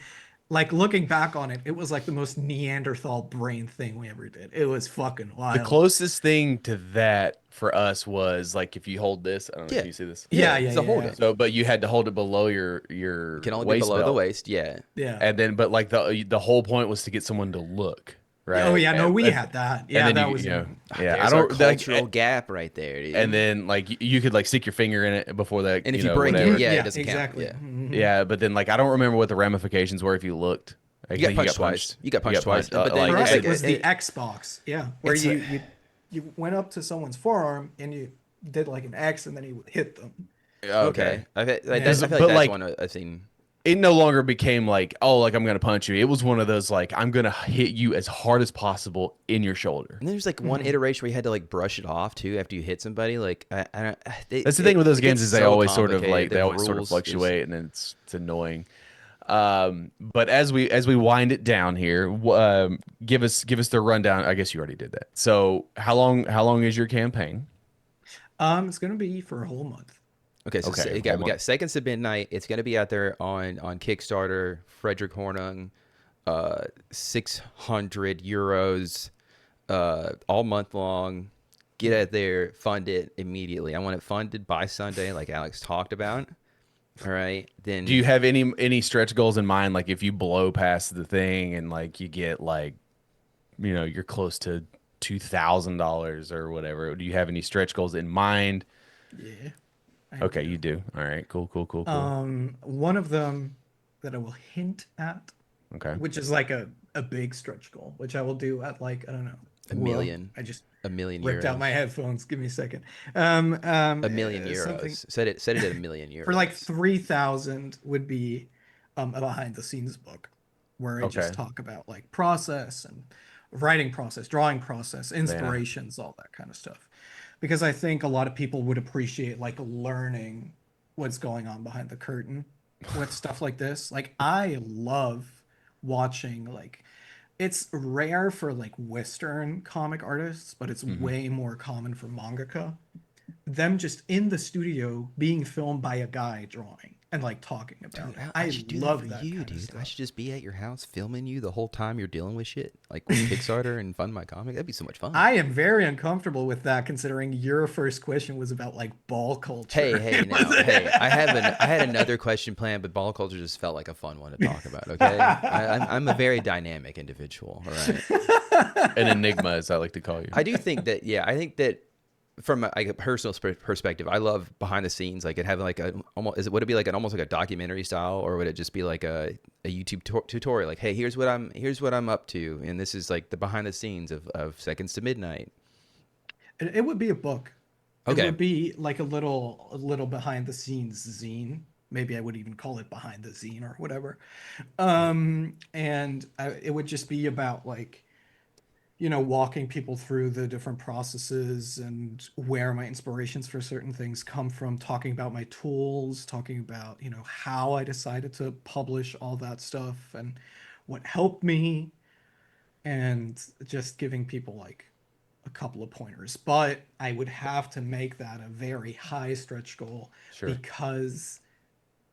like looking back on it, it was like the most Neanderthal brain thing we ever did. It was fucking wild. The closest thing to that for us was like if you hold this. I don't know Yeah. if you see this. Yeah, it's a hold yeah. it. So, but you had to hold it below your Can only be waist below the belt. waist. Yeah. Yeah. And then, but like the whole point was to get someone to look, right? Oh yeah, no, And- we and- had that. and Yeah, then that you, was. you know, Ah, yeah. I there's our don't like, cultural gap right there, dude. and then like you could like stick your finger in it before that. And if you know, break it, whatever. yeah, it doesn't count. exactly. Yeah. Mhm. Yeah, but then like I don't remember what the ramifications were if you looked. I You got think punched twice. You got punched twice. But then For it's us, like it was a- the it- Xbox. Yeah, where it's you went up to someone's forearm and you did like an X, and then you would hit them. Okay. I feel like Yeah. that's But, like- one I've seen. It no longer became like, oh, like I'm gonna punch you. It was one of those like I'm gonna hit you as hard as possible in your shoulder. And there's like one iteration where you had to like brush it off too after you hit somebody. Like I don't. That's the thing with those it games gets is they so always sort of complicated. like they The always sort of rules is- fluctuate, and then it's annoying. But as we wind it down here, give us the rundown. I guess you already did that. So how long is your campaign? It's gonna be for a whole month. Okay, so Okay, we got Seconds to Midnight. It's gonna be out there on Kickstarter. Frederik Hornung, €600. all month long. Get out there, fund it immediately. I want it funded by Sunday, like Alex talked about. All right, Do you then have any stretch goals in mind? Like if you blow past the thing and like you get like, you're close to $2,000 or whatever. Do you have any stretch goals in mind? Yeah, I Okay, do. you do. All right, cool, cool, cool, cool. One of them that I will hint at, Okay. which is like a big stretch goal, which I will do at like, I don't know. a Whoa, million, I just a million ripped out my euros, headphones. Give me a second. a million Something euros. Set it at a million for like euros. 3,000 would be a behind the scenes book where I just Okay. talk about like process and writing process, drawing process, Yeah. inspirations, all that kind of stuff. Because I think a lot of people would appreciate like learning what's going on behind the curtain with stuff like this. Like I love watching like it's rare for like Western comic artists, but it's Hmm. way more common for mangaka, them just in the studio being filmed by a guy drawing and like talking about Dude, it. I I should do that for love that you, kind of dude. I stuff. should just be at your house filming you the whole time you're dealing with shit, like with Kickstarter and fund my comic. That'd be so much fun. I am very uncomfortable with that considering your first question was about like ball Hey, culture. hey, It was now, hey, I had another question planned, but ball culture just felt like a fun one to talk about. Okay, I'm a very dynamic individual. All right, An enigma, as I like to call you. I do think that, yeah, I think that from like a personal perspective, I love behind the scenes, like it having like a almost would it be like an almost like a documentary style, or would it just be like a YouTube tutorial, like, hey, here's what I'm up to, and this is like the behind the scenes of Seconds to Midnight. it would be a book. It Okay, would be like a little behind the scenes zine. Maybe I would even call it behind the zine or whatever. And it would just be about like walking people through the different processes and where my inspirations for certain things come from, talking about my tools, talking about, how I decided to publish all that stuff and what helped me, and just giving people like a couple of pointers. But I would have to make that a very high stretch goal Sure. because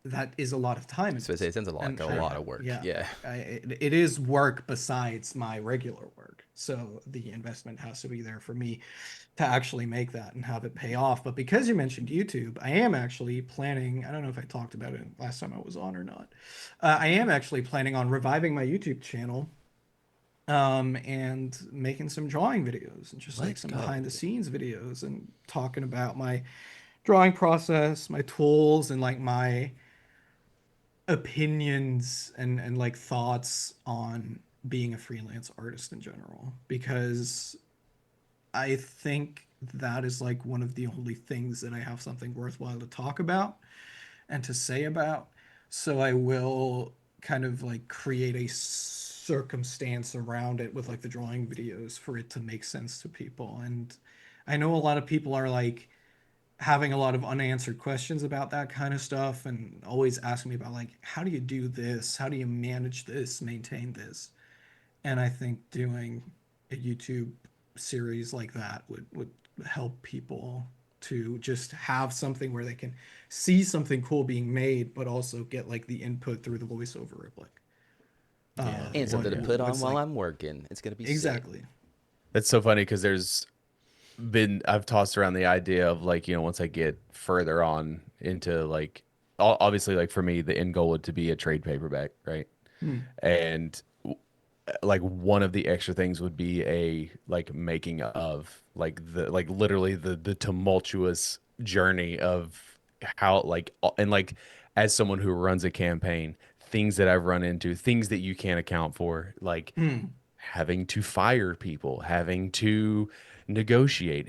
that is a lot of time so it investment. sounds And like a lot of work. yeah, Yeah, it is work besides my regular work. So the investment has to be there for me to actually make that and have it pay off. But because you mentioned YouTube, I am actually planning, I don't know if I talked about it last time I was on or not. I am actually planning on reviving my YouTube channel, and making some drawing videos and just like let's some go. behind the scenes videos and talking about my drawing process, my tools, and like my opinions and like thoughts on being a freelance artist in general, because I think that is like one of the only things that I have something worthwhile to talk about and to say about. So I will kind of like create a circumstance around it with like the drawing videos for it to make sense to people. And I know a lot of people are like having a lot of unanswered questions about that kind of stuff and always asking me about like how do you do this, how do you manage this, maintain this. And I think doing a YouTube series like that would help people to just have something where they can see something cool being made but also get like the input through the voiceover of like Yeah. And Yeah. something to Yeah. put on what's while like I'm working. It's gonna be sick. exactly. That's so funny because I've tossed around the idea of like, once I get further on into like, obviously, like for me, the end goal would to be a trade paperback, right? Hmm. And like one of the extra things would be a like making of like literally the tumultuous journey of how like and like as someone who runs a campaign, things that I've run into, things that you can't account for, like Hmm. having to fire people, having to negotiate,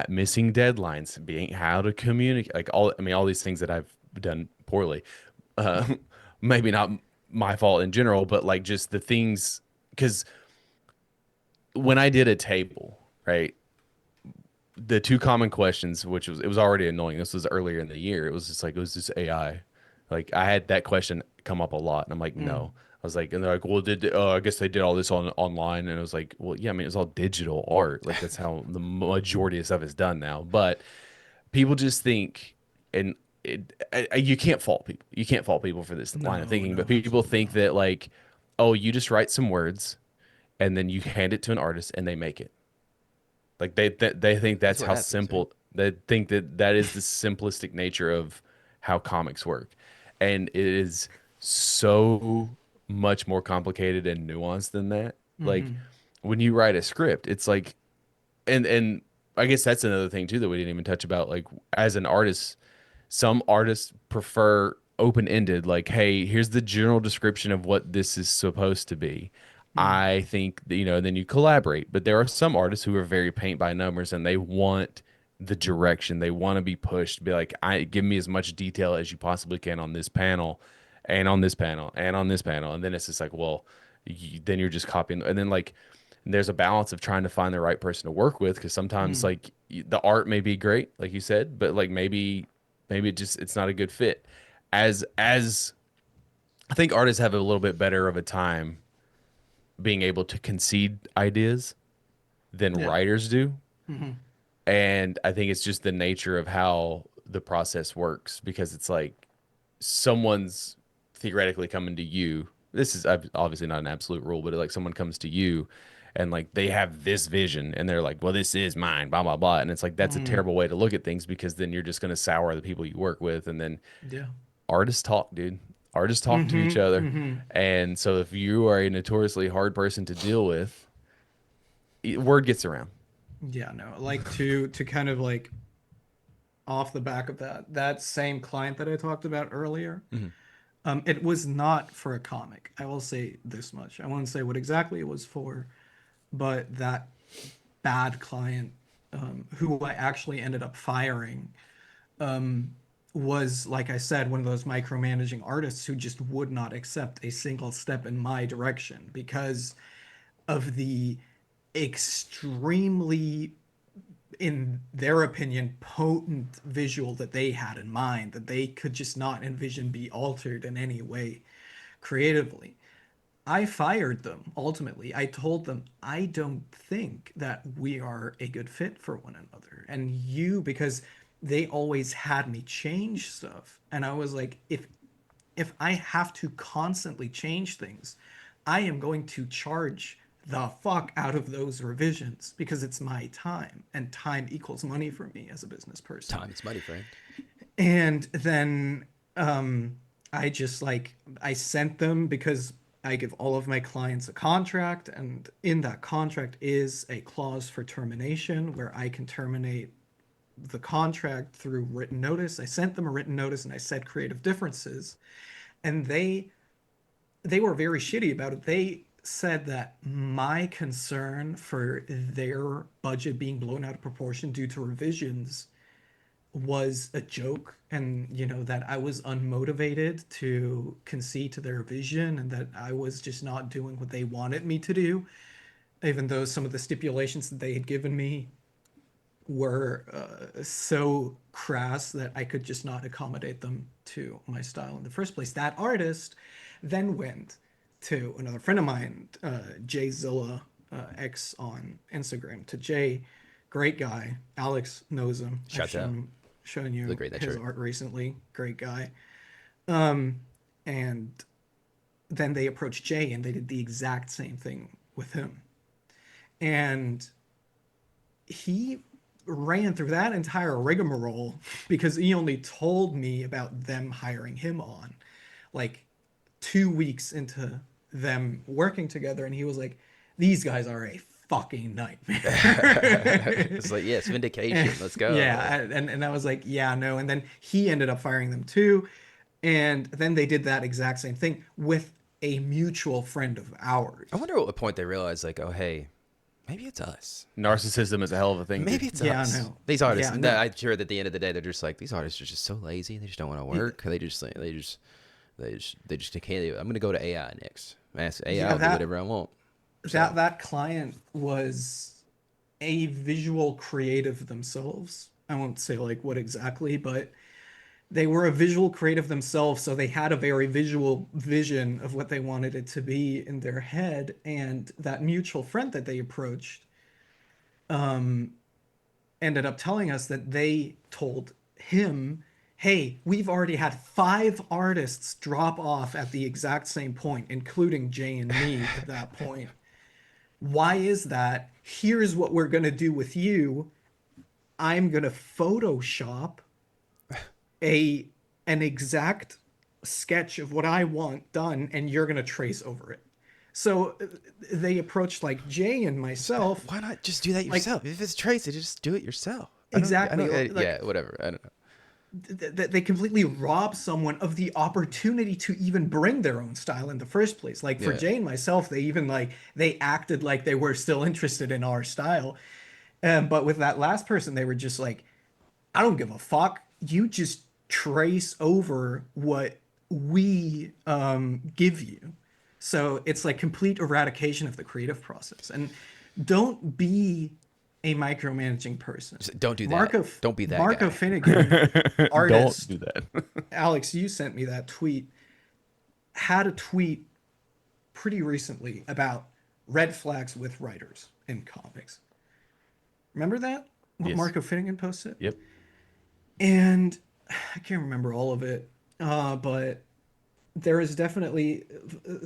missing deadlines, being how to communicate, like all, I mean, all these things that I've done poorly. Uh, maybe not my fault in general, but like just the things, because when I did a table, right, the two common questions, which was, it was already annoying. This was earlier in the year. It was just like, it was just AI. Like I had that question come up a lot, and I'm like, Hmm. no. I was like, and they're like, well, I guess they did all this online, and it was like, well, yeah, I mean, it's all digital art. Like that's how the majority of stuff is done now. But people just think, and you can't fault people. You can't fault people for this line of No, thinking. no, But people absolutely think not. that like, oh, you just write some words and then you hand it to an artist and they make it. Like they think that's what how happens, right? simple. They think that that is the simplistic nature of how comics work, and it is so much more complicated and nuanced than that. Like Hmm. when you write a script, it's like, and I guess that's another thing too that we didn't even touch about. Like as an artist, some artists prefer open-ended, like, hey, here's the general description of what this is supposed to be. Hmm. I think that, and then you collaborate. But there are some artists who are very paint by numbers and they want the direction. They want to be pushed, be like, I give me as much detail as you possibly can on this panel and on this panel and on this panel. And then it's just like, well, then you're just copying. And then like there's a balance of trying to find the right person to work with, because sometimes Hmm. like the art may be great, like you said, but like maybe it's not a good fit. As I think artists have a little bit better of a time being able to concede ideas than Yeah. writers do. Hmm. And I think it's just the nature of how the process works, because it's like someone's theoretically coming to you. This is obviously not an absolute rule, but like someone comes to you and like they have this vision and they're like, well, this is mine, blah, blah, blah. And it's like, that's a Hmm. terrible way to look at things, because then you're just going to sour the people you work with. And then Yeah. artists talk, dude. Artists talk to each Hmm. other. Hmm. And so if you are a notoriously hard person to deal with, word gets around. Yeah, no, like to kind of like off the back of that same client that I talked about earlier, Mhm. it was not for a comic. I will say this much. I won't say what exactly it was for, but that bad client, who I actually ended up firing, was, like I said, one of those micromanaging artists who just would not accept a single step in my direction because of the extremely, in their opinion, potent visual that they had in mind that they could just not envision be altered in any way creatively. I fired them ultimately. I told them, I don't think that we are a good fit for one another. And you, because they always had me change stuff. And I was like, if I have to constantly change things, I am going to charge the fuck out of those revisions because it's my time and time equals money for me as a business person. Time is money, friend. And then I just like I sent them because I give all of my clients a contract, and in that contract is a clause for termination where I can terminate the contract through written notice. I sent them a written notice and I said creative differences, and they were very shitty about it. They said that my concern for their budget being blown out of proportion due to revisions was a joke, and that I was unmotivated to concede to their vision and that I was just not doing what they wanted me to do, even though some of the stipulations that they had given me were so crass that I could just not accommodate them to my style in the first place. That artist then went to another friend of mine, Jay Zilla, X on Instagram, to Jay, great guy. Alex knows him. I've Shouts out. shown Look you great that his shirt. art recently. Great guy. And then they approached Jay and they did the exact same thing with him. And he ran through that entire rigmarole because he only told me about them hiring him on like 2 weeks into them working together, and he was like, these guys are a fucking nightmare. It's like, yes, vindication. Let's go. Yeah, and I was like, yeah, no. And then he ended up firing them too, and then they did that exact same thing with a mutual friend of I ours. wonder at what point they realize, like, oh, hey, maybe it's us. Narcissism is a hell of a thing, Maybe dude. it's Yeah, us. no. These artists, Yeah, no. I'm sure that at the end of the day, they're just like, these artists are just so lazy. They just don't want to work. They just can't. I'm gonna go to AI next. Ask AI, Yeah, I'll do whatever I want. So that client was a visual creative themselves. I won't say like what exactly, but they were a visual creative themselves, so they had a very visual vision of what they wanted it to be in their head. And that mutual friend that they approached ended up telling us that they told him, hey, we've already had 5 artists drop off at the exact same point, including Jay and me at that point. Why is that? Here's what we're going to do with you. I'm going to Photoshop an exact sketch of what I want done, and you're going to trace over it. So they approached like Jay and myself. Why not just do that Like, yourself? If it's traced, just do it yourself. exactly. Yeah, whatever. I don't know. They completely rob someone of the opportunity to even bring their own style in the first place. Like for Yeah. Jay and myself, they even like they acted like they were still interested in our style. But with that last person, they were just like, I don't give a fuck. You just trace over what we give you. So it's like complete eradication of the creative process. And don't be a micromanaging person. Just don't do that. Don't be that Marco guy. Finnegan, artist. Don't do that. Alex, you sent me that tweet. Had a tweet pretty recently about red flags with writers in comics. Remember that? What Yes. Marco Finnegan posted? Yep. And I can't remember all of it, but there is definitely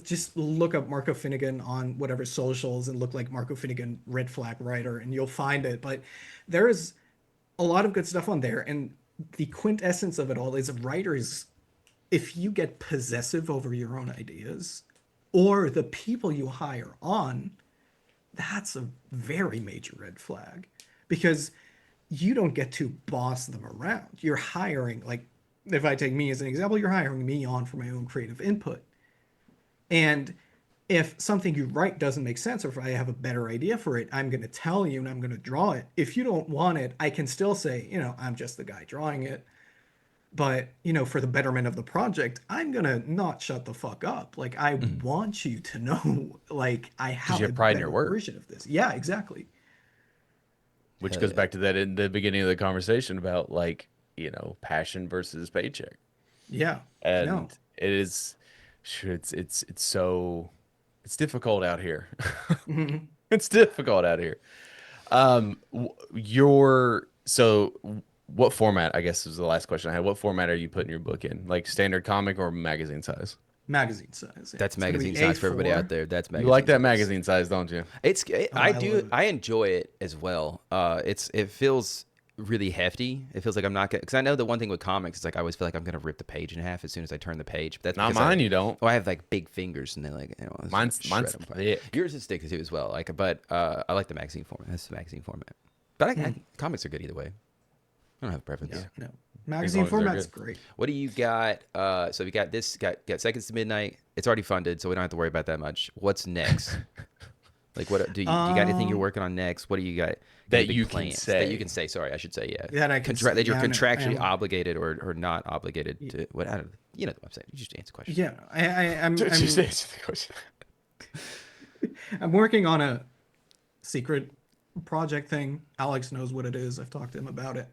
just look up Marco Finnegan on whatever socials and look like Marco Finnegan red flag writer and you'll find it. But there is a lot of good stuff on there. And the quintessence of it all is writers, if you get possessive over your own ideas or the people you hire on, that's a very major red flag because you don't get to boss them around. You're hiring, like, if I take me as an example, you're hiring me on for my own creative input. And if something you write doesn't make sense, or if I have a better idea for it, I'm going to tell you and I'm going to draw it. If you don't want it, I can still say, I'm just the guy drawing it. But, for the betterment of the project, I'm going to not shut the fuck up. Like, I want you to know, like, I have you a have pride in better your work. version of this. Yeah, exactly. Which Hell goes yeah. back to that in the beginning of the conversation about like, passion versus paycheck. Yeah. And No. it is, sure, it's so, it's difficult out here. It's difficult out here. What format, I guess is the last question I had. What format are you putting your book in? Like standard comic or magazine size? Magazine size. Yeah. That's It's gonna be magazine size for everybody A4. out there. That's You magazine like that size. magazine size, don't you? I love do. it. I enjoy it as well. It feels really hefty. It feels like I'm not gonna, because I know the one thing with comics is like I always feel like I'm gonna rip the page in half as soon as I turn the page. But that's Not because mine, you don't. Oh, I have like big fingers and they like it's Mine's shred 'em. thick. Yours is thick too as well. But I like the magazine format. That's the magazine format. But comics are good either way. I don't have a preference. Yeah. No. Magazine long as they're format's good. great. What do you got? So we got this. Got Seconds to Midnight. It's already funded, so we don't have to worry about that much. What's next? Like, what do you got anything you're working on next? What do you got? That Any big you can plans say. That you can say. Sorry, I should say. Yeah. That I can say, That you're yeah, I know, I contractually am. obligated or not obligated to. What? I don't. You know what I'm saying. You just answer questions. Yeah. I'm Just answer the question. I'm working on a secret project thing. Alex knows what it is. I've talked to him about it.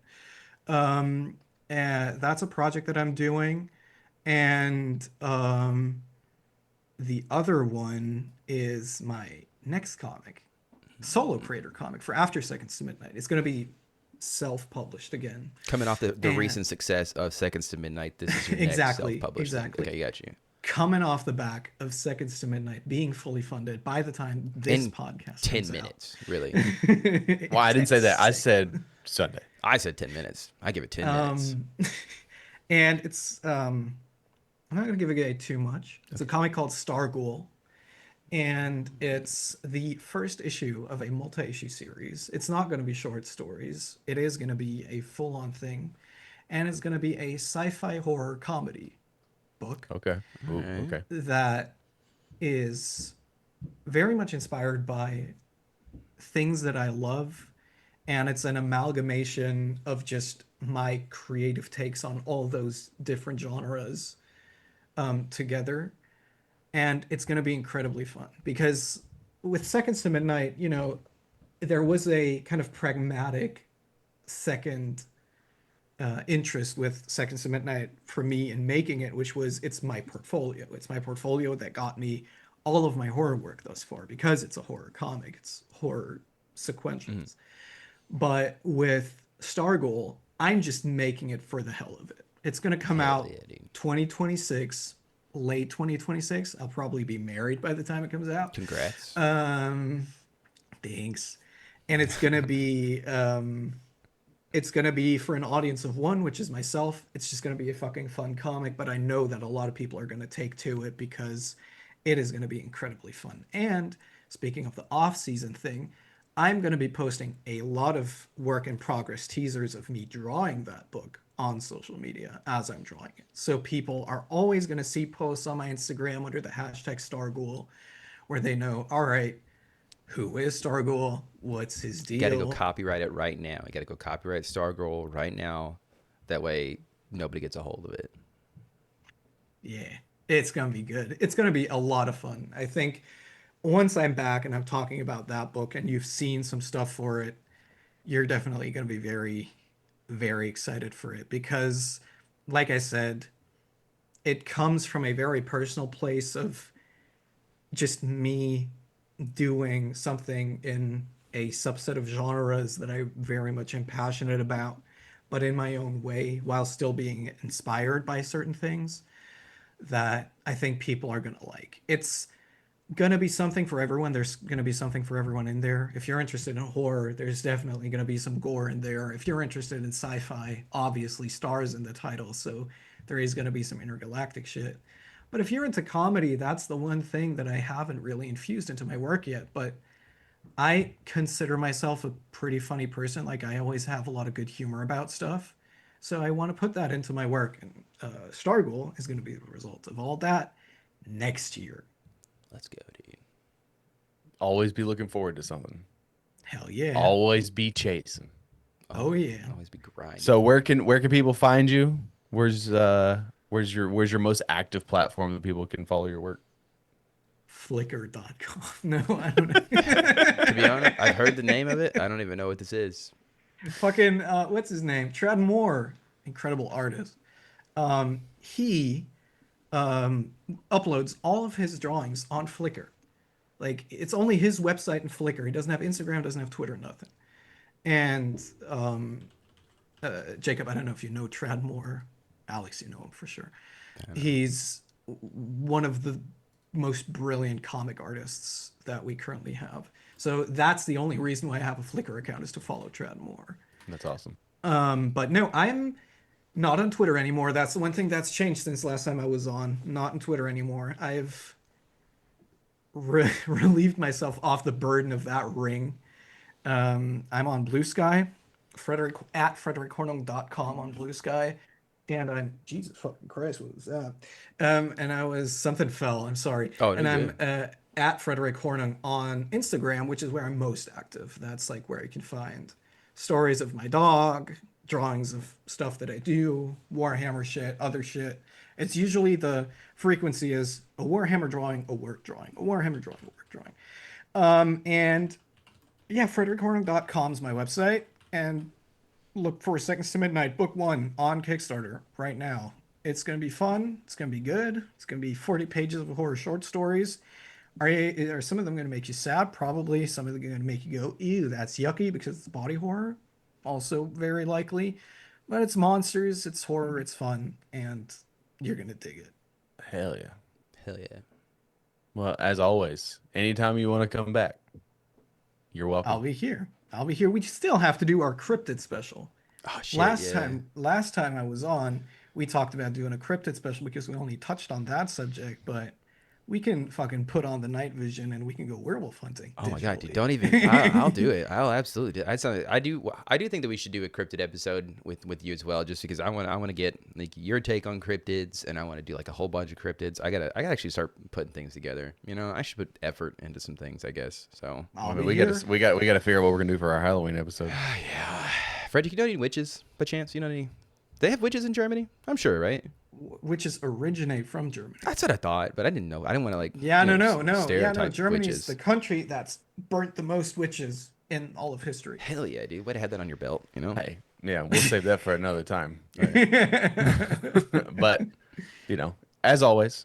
And that's a project that I'm doing. And the other one is my next comic, solo creator comic for After Seconds to Midnight. It's going to be self-published again. Coming off the And- recent success of Seconds to Midnight, this is your next Exactly, self-published thing. exactly. Okay, got you. Coming off the back of Seconds to Midnight being fully funded by the time this In podcast 10 comes out. minutes, really. Well, I didn't say that. I said Sunday. I said 10 minutes. I give it 10 minutes. And it's I'm not gonna give away too much. It's a comic called Star Ghoul, and it's the first issue of a multi-issue series. It's not gonna be short stories. It is gonna be a full-on thing, and it's gonna be a sci-fi horror comedy book Okay. Ooh, Alright. okay. that is very much inspired by things that I love, and it's an amalgamation of just my creative takes on all those different genres together. And it's going to be incredibly fun because with Seconds to Midnight, there was a kind of pragmatic second interest with Seconds to Midnight for me in making it, which was it's my portfolio. It's my portfolio that got me all of my horror work thus far because it's a horror comic. It's horror sequentials. But with Star Ghoul, I'm just making it for the hell of it. It's going to come Hell out yeah, dude. 2026, late 2026. I'll probably be married by the time it comes out. Congrats. Thanks. And it's gonna be for an audience of one, which is myself. It's just gonna be a fucking fun comic, but I know that a lot of people are gonna take to it because it is gonna be incredibly fun. And speaking of the off-season thing, I'm gonna be posting a lot of work in progress teasers of me drawing that book on social media as I'm drawing it. So people are always gonna see posts on my Instagram under the hashtag Starghoul where they know, all right, who is Starghoul? What's his deal? Got to go copyright it right now. You got to go copyright Stargirl right now. That way, nobody gets a hold of it. Yeah, it's gonna be good. It's gonna be a lot of fun. I think once I'm back and I'm talking about that book and you've seen some stuff for it, you're definitely gonna be very, very excited for it because, like I said, it comes from a very personal place of just me doing something in a subset of genres that I very much am passionate about, but in my own way, while still being inspired by certain things that I think people are gonna like. It's gonna be something for everyone. There's gonna be something for everyone in there. If you're interested in horror, there's definitely gonna be some gore in there. If you're interested in sci-fi, obviously stars in the title, so there is gonna be some intergalactic shit. But if you're into comedy, that's the one thing that I haven't really infused into my work yet. But I consider myself a pretty funny person. Like I always have a lot of good humor about stuff. So I want to put that into my work. And Starghoul is going to be the result of all that next year. Let's go, dude. Always be looking forward to something. Hell yeah. Always be chasing. Oh yeah. Always be grinding. So where can people find you? Where's your most active platform that people can follow your work? Flickr.com. No, I don't know. To be honest, I've heard the name of it. I don't even know what this is. Fucking what's his name? Trad Moore, incredible artist. He uploads all of his drawings on Flickr. Like it's only his website and Flickr. He doesn't have Instagram, doesn't have Twitter, nothing. And Jacob, I don't know if you know Trad Moore. Alex, you know him for sure. He's one of the most brilliant comic artists that we currently have. So that's the only reason why I have a Flickr account is to follow Trad Moore. That's awesome. But no, I'm not on Twitter anymore. That's the one thing that's changed since last time I was on. Not on Twitter anymore. I've relieved myself off the burden of that ring. I'm on Blue Sky, at frederikhornung.com on Blue Sky. And I'm Jesus fucking Christ, what was that? And I was something fell. I'm sorry. Oh, and I'm good. At Frederik Hornung on Instagram, which is where I'm most active. That's like where you can find stories of my dog, drawings of stuff that I do, Warhammer shit, other shit. It's usually the frequency is a Warhammer drawing, a work drawing, a Warhammer drawing, a work drawing. And yeah, frederikhornung.com is my website. And look for Seconds to Midnight, book 1 on Kickstarter right now. It's going to be fun. It's going to be good. It's going to be 40 pages of horror short stories. Are some of them going to make you sad? Probably. Some of them are going to make you go, ew, that's yucky because it's body horror. Also very likely. But it's monsters, it's horror, it's fun, and you're going to dig it. Hell yeah. Hell yeah. Well, as always, anytime you want to come back, you're welcome. I'll be here. We still have to do our cryptid special. Oh shit. Last time I was on, we talked about doing a cryptid special because we only touched on that subject, but we can fucking put on the night vision and we can go werewolf hunting. Oh my god, dude! digitally. Don't even. I'll do it. I'll absolutely do it. I do think that we should do a cryptid episode with you as well, just because I want to get like your take on cryptids, and I want to do like a whole bunch of cryptids. I gotta actually start putting things together. You know, I should put effort into some things, I guess. So we got to figure out what we're gonna do for our Halloween episode. yeah, Fred, you know any witches? By chance, you know any? They have witches in Germany, I'm sure, right? Witches originate from Germany. That's what I thought, but I didn't know. I didn't want to like. Yeah, no. Stereotype Germany's witches. the country that's burnt the most witches in all of history. Hell yeah, dude! Way to have that on your belt, you know? Hey, yeah, we'll save that for another time. But, as always,